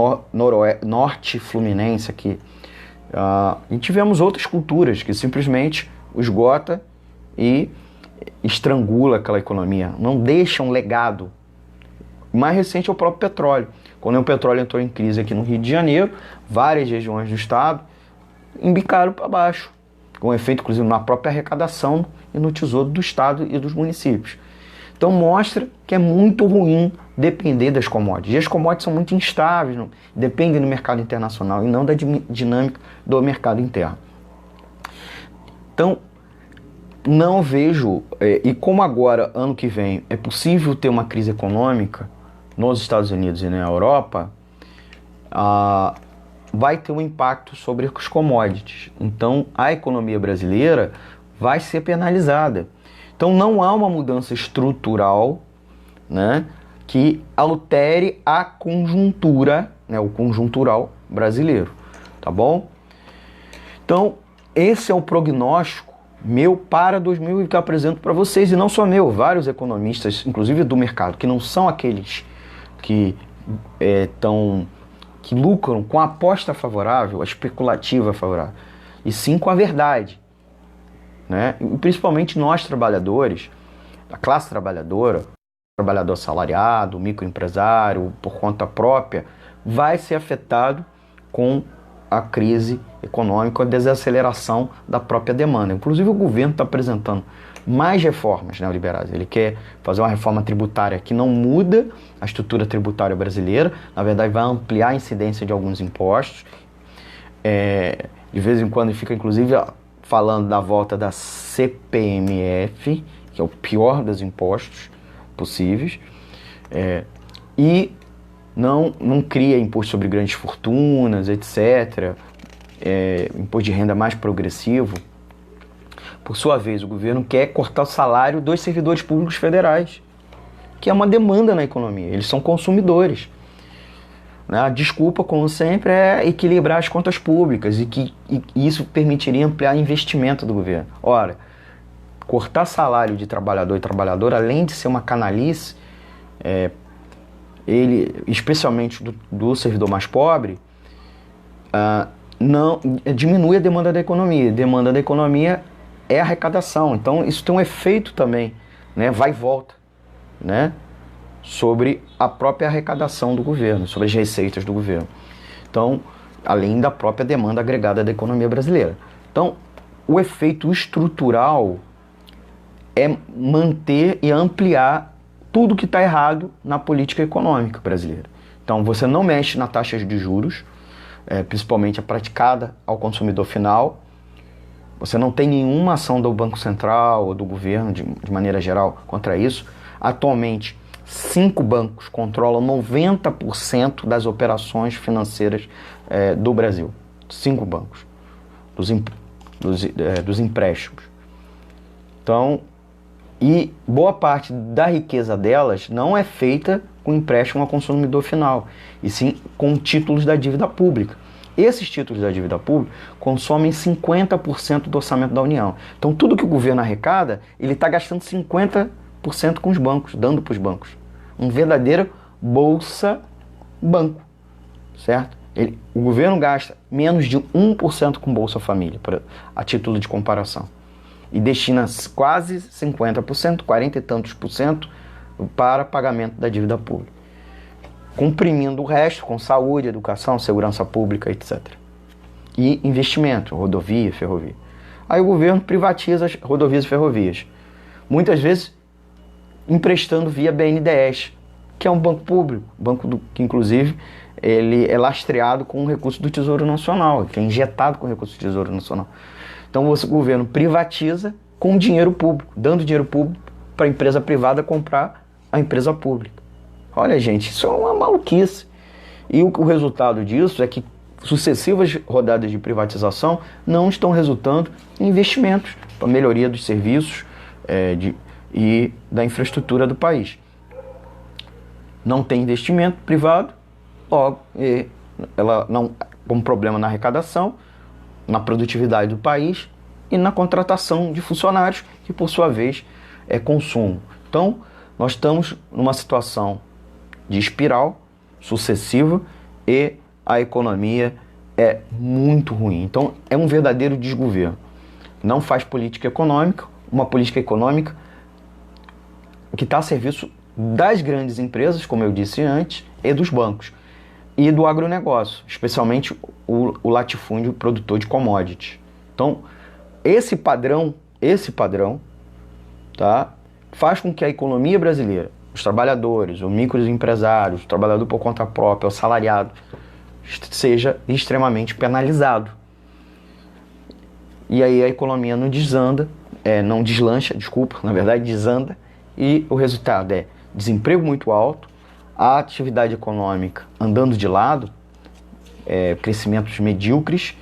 Norte Fluminense aqui. E tivemos outras culturas que simplesmente esgota e estrangula aquela economia, não deixa um legado. O mais recente é o próprio petróleo. Quando o petróleo entrou em crise aqui no Rio de Janeiro, várias regiões do estado embicaram para baixo, com efeito inclusive na própria arrecadação e no tesouro do estado e dos municípios. Então mostra que é muito ruim depender das commodities. E as commodities são muito instáveis, dependem do mercado internacional e não da dinâmica do mercado interno. Então, não vejo, e como agora, ano que vem, é possível ter uma crise econômica nos Estados Unidos e na Europa, vai ter um impacto sobre os commodities. Então, a economia brasileira vai ser penalizada. Então, não há uma mudança estrutural, né, que altere a conjuntura, né, o conjuntural brasileiro, tá bom? Então, esse é o prognóstico meu para 2000 que eu apresento para vocês, e não só meu, vários economistas, inclusive do mercado, que não são aqueles que que lucram com a aposta favorável, a especulativa favorável, e sim com a verdade, né? E principalmente nós trabalhadores, a classe trabalhadora, trabalhador assalariado, microempresário, por conta própria, vai ser afetado com a crise econômica, a desaceleração da própria demanda. Inclusive o governo está apresentando mais reformas neoliberais. Ele quer fazer uma reforma tributária que não muda a estrutura tributária brasileira, na verdade vai ampliar a incidência de alguns impostos. De vez em quando fica inclusive falando da volta da CPMF, que é o pior dos impostos possíveis, e não cria imposto sobre grandes fortunas, etc., imposto de renda mais progressivo. Por sua vez, o governo quer cortar o salário dos servidores públicos federais, que é uma demanda na economia, eles são consumidores. A desculpa, como sempre, é equilibrar as contas públicas e isso permitiria ampliar investimento do governo. Ora, cortar salário de trabalhador e trabalhadora, além de ser uma canalice, especialmente do servidor mais pobre, não diminui a demanda da economia. A demanda da economia é a arrecadação. Então, isso tem um efeito também, né, vai e volta, né, sobre a própria arrecadação do governo, sobre as receitas do governo. Então, além da própria demanda agregada da economia brasileira. Então, o efeito estrutural é manter e ampliar tudo que está errado na política econômica brasileira. Então, você não mexe na taxa de juros, principalmente a praticada ao consumidor final. Você não tem nenhuma ação do Banco Central ou do governo, de maneira geral, contra isso. Atualmente, 5 bancos controlam 90% das operações financeiras do Brasil. 5 bancos, dos empréstimos. Então, e boa parte da riqueza delas não é feita com empréstimo ao consumidor final, e sim com títulos da dívida pública. Esses títulos da dívida pública consomem 50% do orçamento da União. Então, tudo que o governo arrecada, ele está gastando 50% com os bancos, dando para os bancos. Um verdadeiro bolsa-banco, certo? O governo gasta menos de 1% com Bolsa Família, a título de comparação. E destina quase 50%, 40 e tantos por cento, para pagamento da dívida pública, comprimindo o resto com saúde, educação, segurança pública, etc. E investimento, rodovia, ferrovia. Aí o governo privatiza as rodovias e ferrovias, muitas vezes emprestando via BNDES, que é um banco público, que inclusive ele é lastreado com recursos do Tesouro Nacional, que é injetado com recursos do Tesouro Nacional. Então o governo privatiza com dinheiro público, dando dinheiro público para a empresa privada comprar a empresa pública. Olha, gente, isso é uma maluquice. E o resultado disso é que sucessivas rodadas de privatização não estão resultando em investimentos para melhoria dos serviços e da infraestrutura do país. Não tem investimento privado, logo ela não com problema na arrecadação, na produtividade do país e na contratação de funcionários, que por sua vez é consumo. Então, nós estamos numa situação de espiral sucessiva e a economia é muito ruim. Então, é um verdadeiro desgoverno. Não faz política econômica, uma política econômica que está a serviço das grandes empresas, como eu disse antes, e dos bancos, e do agronegócio, especialmente o latifúndio produtor de commodities. Então, esse padrão, tá, faz com que a economia brasileira, os trabalhadores, os microempresários, o trabalhador por conta própria, o salariado, seja extremamente penalizado. E aí a economia não desanda, não deslancha, na verdade desanda, e o resultado é desemprego muito alto, a atividade econômica andando de lado, crescimentos medíocres,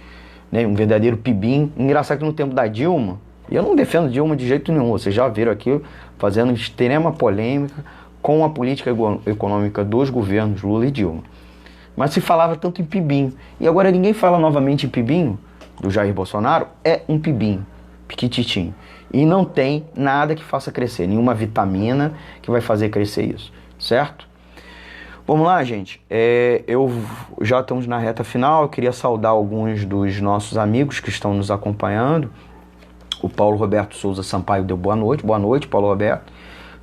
né, um verdadeiro pibinho. Engraçado que no tempo da Dilma, e eu não defendo Dilma de jeito nenhum, vocês já viram aqui fazendo extrema polêmica com a política econômica dos governos Lula e Dilma. Mas se falava tanto em pibinho, e agora ninguém fala novamente em pibinho do Jair Bolsonaro, é um pibinho, piquititinho. E não tem nada que faça crescer, nenhuma vitamina que vai fazer crescer isso, certo? Vamos lá, gente. Já estamos na reta final. Eu queria saudar alguns dos nossos amigos que estão nos acompanhando. O Paulo Roberto Souza Sampaio deu boa noite. Boa noite, Paulo Roberto.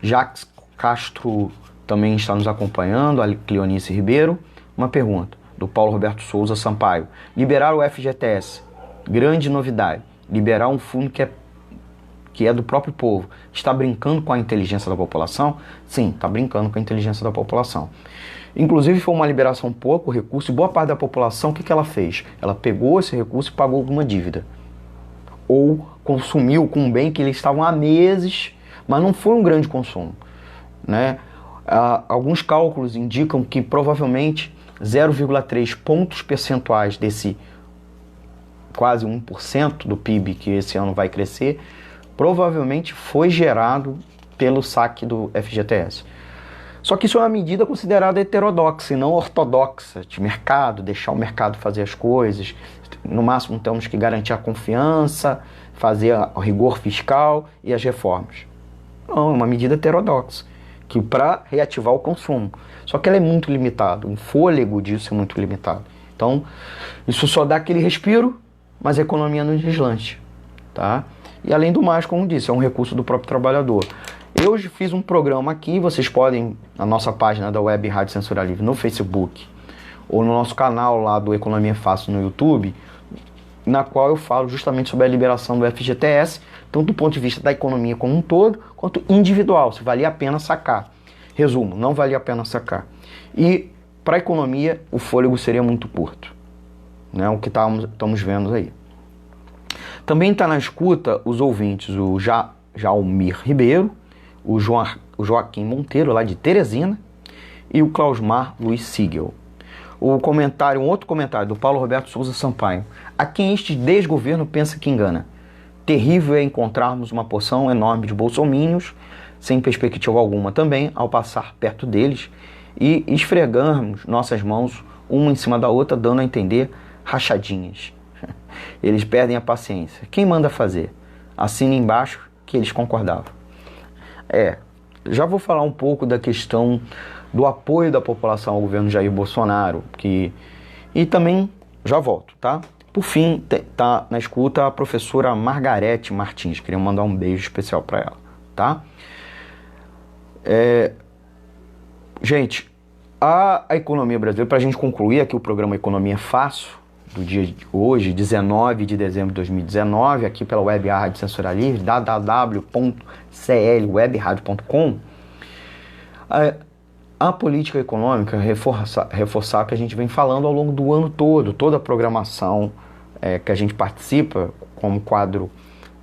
Jacques Castro também está nos acompanhando. A Cleonice Ribeiro. Uma pergunta do Paulo Roberto Souza Sampaio. Liberar o FGTS. Grande novidade. Liberar um fundo que é do próprio povo. Está brincando com a inteligência da população? Sim, está brincando com a inteligência da população. Inclusive foi uma liberação pouco recurso e boa parte da população, o que ela fez? Ela pegou esse recurso e pagou alguma dívida. Ou consumiu com um bem que eles estavam há meses, mas não foi um grande consumo, né? Alguns cálculos indicam que provavelmente 0,3 pontos percentuais desse quase 1% do PIB que esse ano vai crescer, provavelmente foi gerado pelo saque do FGTS. Só que isso é uma medida considerada heterodoxa e não ortodoxa, de mercado, deixar o mercado fazer as coisas. No máximo temos que garantir a confiança, fazer o rigor fiscal e as reformas. Não, é uma medida heterodoxa, que para reativar o consumo. Só que ela é muito limitada, o fôlego disso é muito limitado. Então, isso só dá aquele respiro, mas a economia não deslanche, tá? E além do mais, como disse, é um recurso do próprio trabalhador. Eu fiz um programa aqui, vocês podem, na nossa página da Web Rádio Censura Livre, no Facebook, ou no nosso canal lá do Economia Fácil no YouTube, na qual eu falo justamente sobre a liberação do FGTS, tanto do ponto de vista da economia como um todo, quanto individual, se valia a pena sacar. Resumo, não valia a pena sacar. E para a economia, o fôlego seria muito curto, né? O que estamos vendo aí. Também está na escuta os ouvintes, o Jaumir Ribeiro, o Joaquim Monteiro, lá de Teresina, e o Clausmar Luiz Siegel. Um outro comentário do Paulo Roberto Souza Sampaio. A quem este desgoverno pensa que engana. Terrível é encontrarmos uma porção enorme de bolsominions, sem perspectiva alguma também, ao passar perto deles, e esfregarmos nossas mãos uma em cima da outra, dando a entender rachadinhas. Eles perdem a paciência. Quem manda fazer? Assina embaixo que eles concordavam. Já vou falar um pouco da questão do apoio da população ao governo Jair Bolsonaro, e também já volto, tá? Por fim, tá na escuta a professora Margarete Martins, queria mandar um beijo especial para ela, tá? Gente, a economia brasileira, para a gente concluir aqui o programa Economia Fácil, do dia de hoje, 19 de dezembro de 2019, aqui pela Web Rádio Censura Livre, www.clwebradio.com, a política econômica reforçar que a gente vem falando ao longo do ano todo, toda a programação que a gente participa, como quadro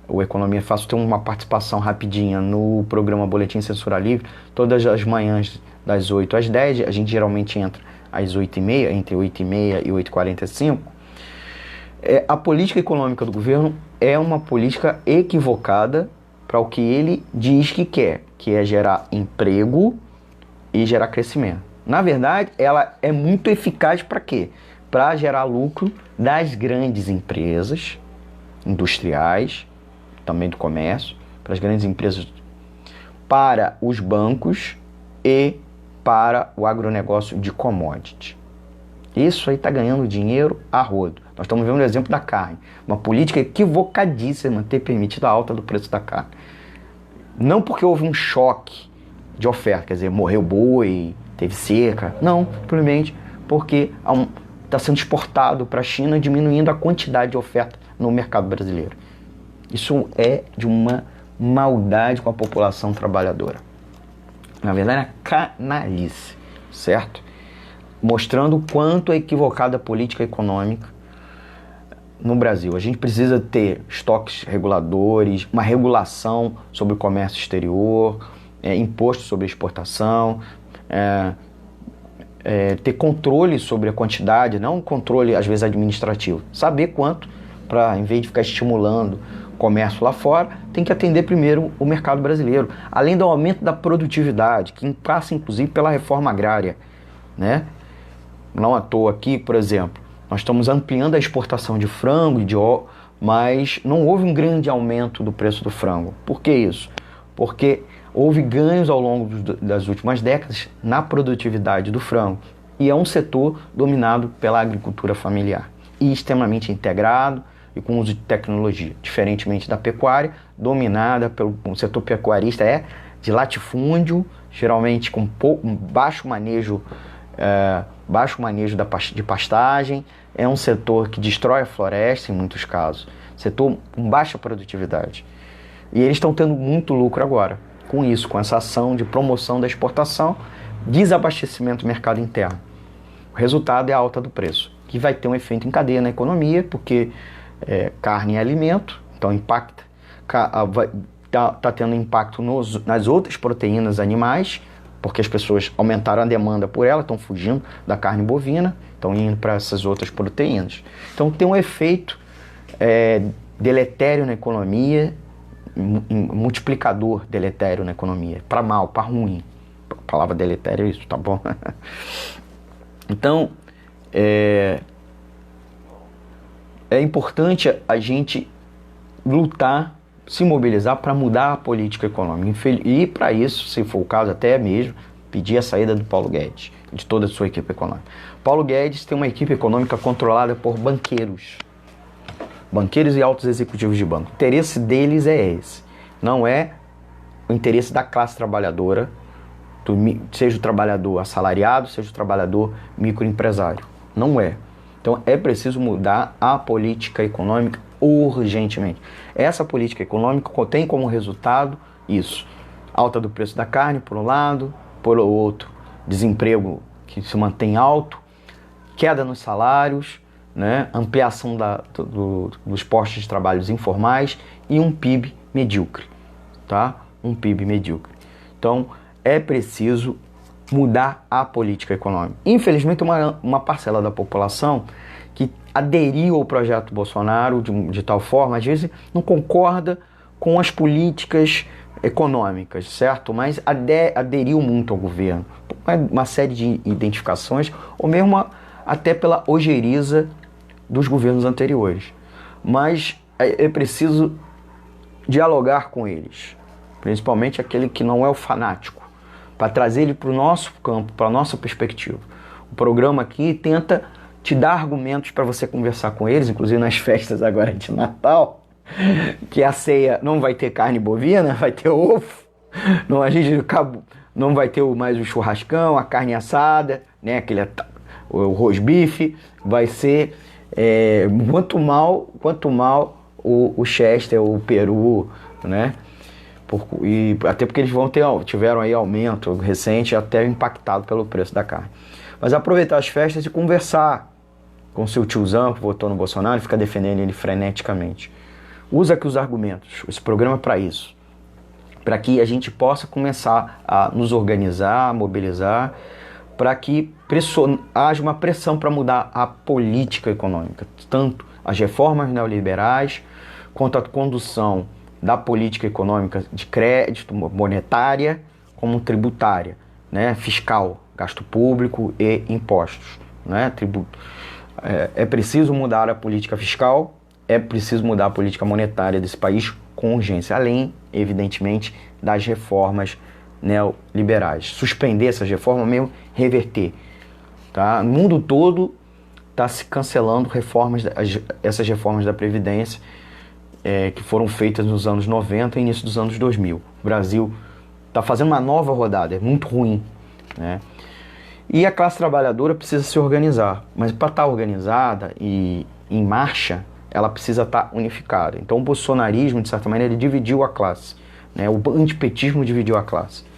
o Economia Fácil tem uma participação rapidinha no programa Boletim Censura Livre, todas as manhãs das 8 às 10, a gente geralmente entra às 8h30, entre 8h30 e 8h45, a política econômica do governo é uma política equivocada para o que ele diz que é gerar emprego e gerar crescimento. Na verdade, ela é muito eficaz para quê? Para gerar lucro das grandes empresas industriais, também do comércio, para as grandes empresas, para os bancos e para o agronegócio de commodity. Isso aí está ganhando dinheiro a rodo. Nós estamos vendo o exemplo da carne. Uma política equivocadíssima ter permitido a alta do preço da carne. Não porque houve um choque de oferta, quer dizer, morreu boi, teve seca. Não, simplesmente porque está sendo exportado para a China, diminuindo a quantidade de oferta no mercado brasileiro. Isso é de uma maldade com a população trabalhadora. Na verdade, é canalice, certo? Mostrando o quanto é equivocada a política econômica no Brasil. A gente precisa ter estoques reguladores, uma regulação sobre o comércio exterior, imposto sobre exportação, ter controle sobre a quantidade, não um controle, às vezes, administrativo. Saber quanto, para, em vez de ficar estimulando o comércio lá fora, tem que atender primeiro o mercado brasileiro. Além do aumento da produtividade, que passa, inclusive, pela reforma agrária, né? Não à toa aqui, por exemplo, nós estamos ampliando a exportação de frango e de ovos, mas não houve um grande aumento do preço do frango. Por que isso? Porque houve ganhos ao longo das últimas décadas na produtividade do frango. E é um setor dominado pela agricultura familiar e extremamente integrado e com uso de tecnologia. Diferentemente da pecuária, dominada pelo setor pecuarista, de latifúndio, geralmente com baixo manejo de pastagem. É um setor que destrói a floresta em muitos casos. Setor com baixa produtividade. E eles estão tendo muito lucro agora com isso, com essa ação de promoção da exportação, desabastecimento do mercado interno. O resultado é a alta do preço, que vai ter um efeito em cadeia na economia, porque carne é alimento, então impacta, está tendo impacto nas outras proteínas animais, porque as pessoas aumentaram a demanda por ela, estão fugindo da carne bovina, estão indo para essas outras proteínas. Então tem um efeito deletério na economia, multiplicador deletério na economia, para mal, para ruim. A palavra deletério é isso, tá bom? Então, é importante a gente lutar, se mobilizar para mudar a política econômica. E para isso, se for o caso, até mesmo pedir a saída do Paulo Guedes, de toda a sua equipe econômica. Paulo Guedes tem uma equipe econômica controlada por banqueiros e altos executivos de banco. O interesse deles é esse. Não é o interesse da classe trabalhadora, seja o trabalhador assalariado, seja o trabalhador microempresário. Não é. Então é preciso mudar a política econômica urgentemente. Essa política econômica tem como resultado isso: alta do preço da carne, por um lado, por outro, desemprego que se mantém alto, queda nos salários, né? Ampliação dos postos de trabalho informais e um PIB medíocre, tá? Um PIB medíocre. Então é preciso mudar a política econômica. Infelizmente, uma parcela da população que aderiu ao projeto Bolsonaro de tal forma, às vezes não concorda com as políticas econômicas, certo? Mas aderiu muito ao governo. Uma série de identificações, ou mesmo até pela ojeriza dos governos anteriores. Mas é preciso dialogar com eles, principalmente aquele que não é o fanático, para trazer ele para o nosso campo, para a nossa perspectiva. O programa aqui tenta te dar argumentos para você conversar com eles, inclusive nas festas agora de Natal, que a ceia não vai ter carne bovina, vai ter ovo, não, a gente não vai ter mais o churrascão, a carne assada, né, o rosbife, vai ser quanto mal o Chester, o peru, né? E até porque eles tiveram aí aumento recente, até impactado pelo preço da carne. Mas aproveitar as festas e conversar com seu tiozão que votou no Bolsonaro e fica defendendo ele freneticamente. Usa aqui os argumentos, esse programa é para isso. Para que a gente possa começar a nos organizar, mobilizar, para que haja uma pressão para mudar a política econômica, tanto as reformas neoliberais quanto a condução da política econômica de crédito, monetária, como tributária, né, fiscal, gasto público e impostos, né, tributo. É preciso mudar a política fiscal, é preciso mudar a política monetária desse país com urgência, além, evidentemente, das reformas neoliberais. Suspender essas reformas, mesmo reverter. Tá? No mundo todo está se cancelando essas reformas da Previdência que foram feitas nos anos 90 e início dos anos 2000. O Brasil está fazendo uma nova rodada, é muito ruim, né? E a classe trabalhadora precisa se organizar, mas para estar organizada e em marcha, ela precisa estar unificada. Então o bolsonarismo, de certa maneira, ele dividiu a classe, né? O antipetismo dividiu a classe.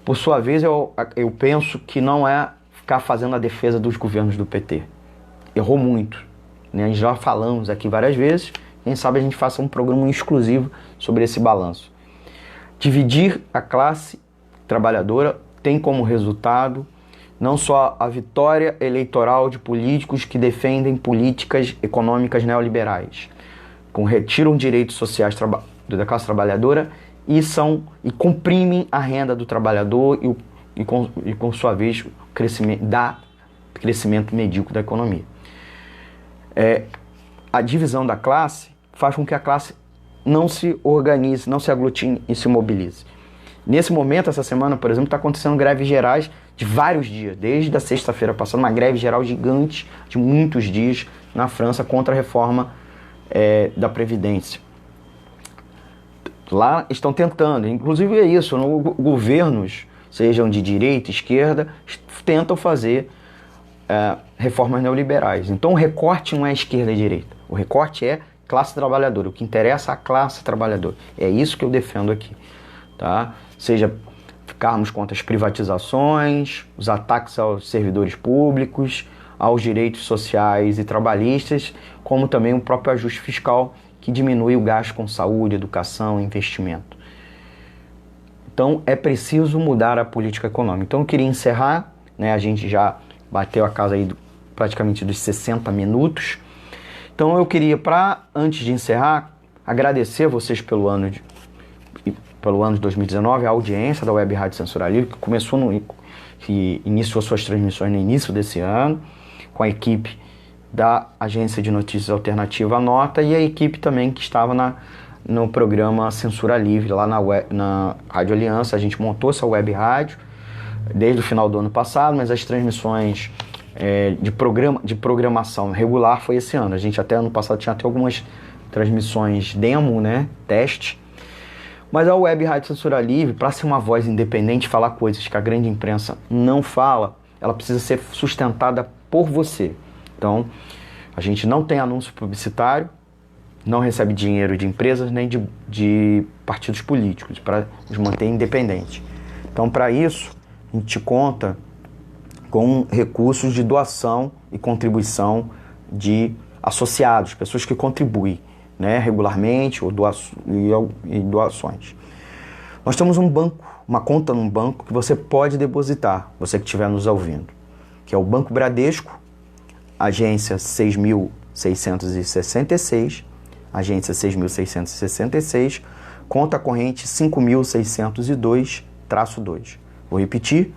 Por sua vez, eu penso que não é ficar fazendo a defesa dos governos do PT. Errou muito, né? A gente já falamos aqui várias vezes, quem sabe a gente faça um programa exclusivo sobre esse balanço. Dividir a classe trabalhadora tem como resultado não só a vitória eleitoral de políticos que defendem políticas econômicas neoliberais, retiram direitos sociais da classe trabalhadora e comprimem a renda do trabalhador e com sua vez, crescimento medíocre da economia. A divisão da classe faz com que a classe não se organize, não se aglutine e se mobilize. Nesse momento, essa semana, por exemplo, está acontecendo greves gerais de vários dias, desde a sexta-feira passando, uma greve geral gigante de muitos dias na França contra a reforma da Previdência. Lá estão tentando, inclusive é isso, governos, sejam de direita, esquerda, tentam fazer reformas neoliberais. Então o recorte não é esquerda e direita, o recorte é classe trabalhadora, o que interessa é a classe trabalhadora. É isso que eu defendo aqui, tá? Seja ficarmos contra as privatizações, os ataques aos servidores públicos, aos direitos sociais e trabalhistas, como também o próprio ajuste fiscal, que diminui o gasto com saúde, educação e investimento. Então é preciso mudar a política econômica. Então eu queria encerrar, né, a gente já bateu a casa aí praticamente dos 60 minutos. Então eu queria, antes de encerrar, agradecer a vocês pelo ano de 2019, a audiência da Web Rádio Censura Livre, que iniciou suas transmissões no início desse ano, com a equipe da Agência de Notícias Alternativa Nota e a equipe também que estava no programa Censura Livre, lá na Rádio Aliança. A gente montou essa web rádio desde o final do ano passado, mas as transmissões de programação regular foi esse ano. A gente até ano passado tinha até algumas transmissões demo, né, teste. Mas a Web Rádio Censura Livre, para ser uma voz independente, falar coisas que a grande imprensa não fala, ela precisa ser sustentada por você. Então, a gente não tem anúncio publicitário, não recebe dinheiro de empresas nem de partidos políticos, para nos manter independentes. Então, para isso, a gente conta com recursos de doação e contribuição de associados, pessoas que contribuem, né, regularmente ou doações. Nós temos um banco, uma conta num banco que você pode depositar, você que estiver nos ouvindo, que é o Banco Bradesco, agência 6.666, agência 6.666, conta corrente 5.602-2. Vou repetir,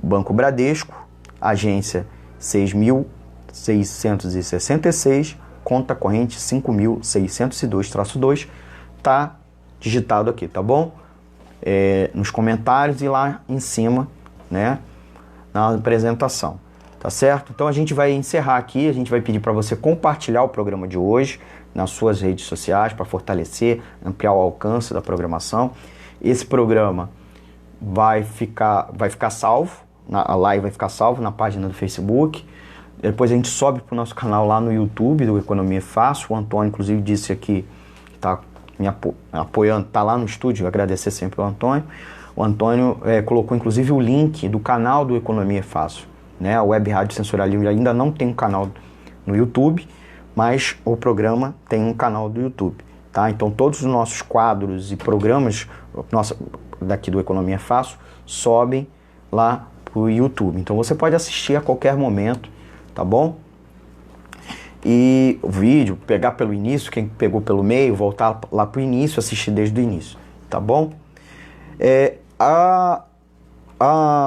Banco Bradesco, agência 6.666, conta corrente 5.602-2, tá digitado aqui, tá bom? Nos comentários e lá em cima, né, na apresentação, tá certo? Então a gente vai encerrar aqui, a gente vai pedir para você compartilhar o programa de hoje nas suas redes sociais para fortalecer, ampliar o alcance da programação. Esse programa vai ficar salvo, a live vai ficar salvo na página do Facebook. Depois a gente sobe para o nosso canal lá no YouTube do Economia Fácil. O Antônio, inclusive, disse aqui que está me apoiando, está lá no estúdio, agradecer sempre ao Antônio. O Antônio colocou, inclusive, o link do canal do Economia Fácil, né? A Web Rádio Censura Livre ainda não tem um canal no YouTube, mas o programa tem um canal do YouTube, tá? Então todos os nossos quadros e programas daqui do Economia Fácil sobem lá pro YouTube. Então você pode assistir a qualquer momento, tá bom? E o vídeo, pegar pelo início, quem pegou pelo meio, voltar lá pro início, assistir desde o início, tá bom?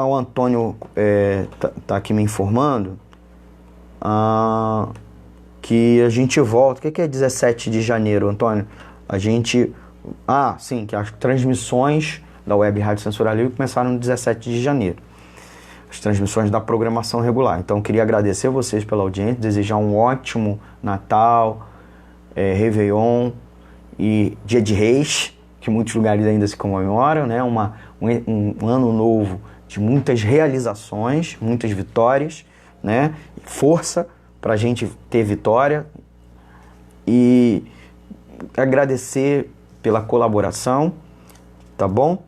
O Antônio tá aqui me informando que a gente volta. O que é 17 de janeiro, Antônio? Sim, que as transmissões da Web Rádio Censura Livre começaram no 17 de janeiro. As transmissões da programação regular. Então, queria agradecer vocês pela audiência, desejar um ótimo Natal, Réveillon e Dia de Reis, que muitos lugares ainda se comemoram, né? Um ano novo de muitas realizações, muitas vitórias, né? Força para a gente ter vitória e agradecer pela colaboração, tá bom?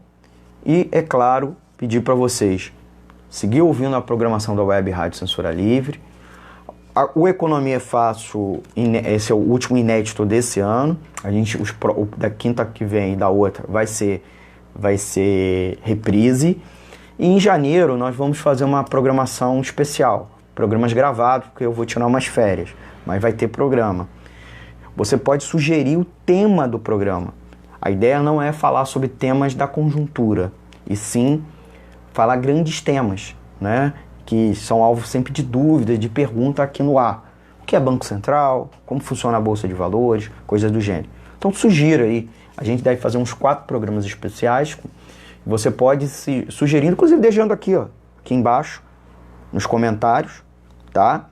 E, é claro, pedir para vocês seguir ouvindo a programação da Web Rádio Censura Livre. O Economia é Fácil, esse é o último inédito desse ano. Da quinta que vem e da outra vai ser reprise. E em janeiro nós vamos fazer uma programação especial. Programas gravados, porque eu vou tirar umas férias. Mas vai ter programa. Você pode sugerir o tema do programa. A ideia não é falar sobre temas da conjuntura, e sim falar grandes temas, né? Que são alvo sempre de dúvida, de pergunta aqui no ar. O que é Banco Central? Como funciona a Bolsa de Valores? Coisas do gênero. Então sugira aí. A gente deve fazer uns 4 programas especiais. Você pode se sugerir, inclusive deixando aqui, ó, aqui embaixo, nos comentários, tá?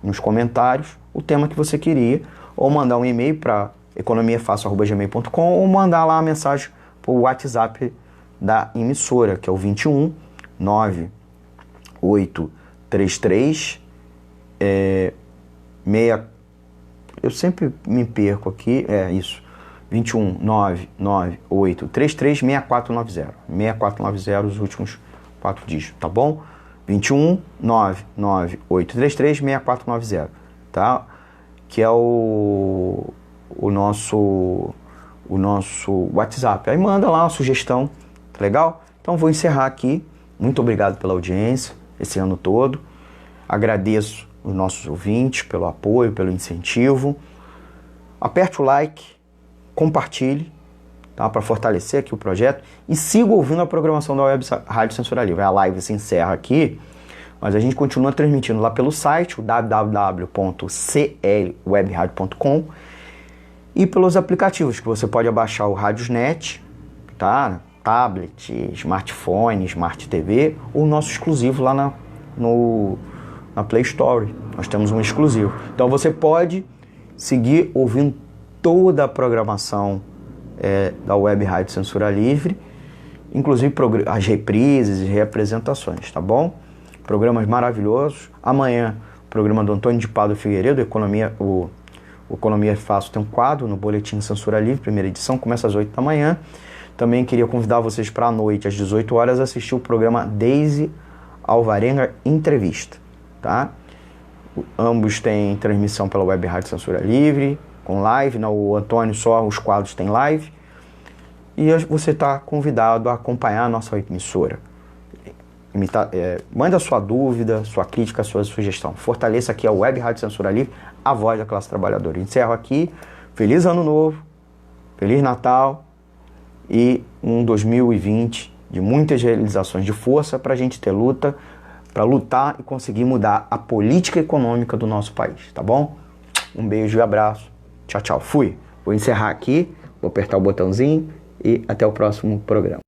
Nos comentários, o tema que você queria. Ou mandar um e-mail para economiafácil@gmail.com ou mandar lá a mensagem para o WhatsApp da emissora, que é o 21 9833 eu sempre me perco aqui, isso, 21 99833 6490, 6490 os últimos 4 dígitos, tá bom? 21 99833 6490, tá? Que é o nosso WhatsApp. Aí manda lá uma sugestão, tá legal? Então vou encerrar aqui. Muito obrigado pela audiência esse ano todo. Agradeço os nossos ouvintes pelo apoio, pelo incentivo. Aperte o like, compartilhe, tá? Para fortalecer aqui o projeto. E siga ouvindo a programação da Web Rádio Censura Livre. A live se encerra aqui, mas a gente continua transmitindo lá pelo site, o www.clwebradio.com, e pelos aplicativos que você pode abaixar o Radiosnet, tá? Tablet, smartphone, Smart TV, ou o nosso exclusivo lá na Play Store. Nós temos um exclusivo. Então você pode seguir ouvindo toda a programação da Web Rádio Censura Livre, inclusive as reprises e reapresentações, tá bom? Programas maravilhosos. Amanhã, o programa do Antônio de Pádua Figueiredo, o Economia Fácil, tem um quadro no Boletim Censura Livre, primeira edição, começa às 8 da manhã. Também queria convidar vocês para a noite, às 18 horas, assistir o programa Deise Alvarenga Entrevista, tá? Ambos têm transmissão pela Web Rádio Censura Livre, com live, o Antônio só os quadros têm live. E você está convidado a acompanhar a nossa emissora. Manda sua dúvida, sua crítica, sua sugestão. Fortaleça aqui a Web Rádio Censura Livre, a voz da classe trabalhadora. Encerro aqui. Feliz Ano Novo, Feliz Natal e um 2020 de muitas realizações, de força para a gente ter luta, para lutar e conseguir mudar a política econômica do nosso país, tá bom? Um beijo e abraço. Tchau, tchau. Fui. Vou encerrar aqui, vou apertar o botãozinho e até o próximo programa.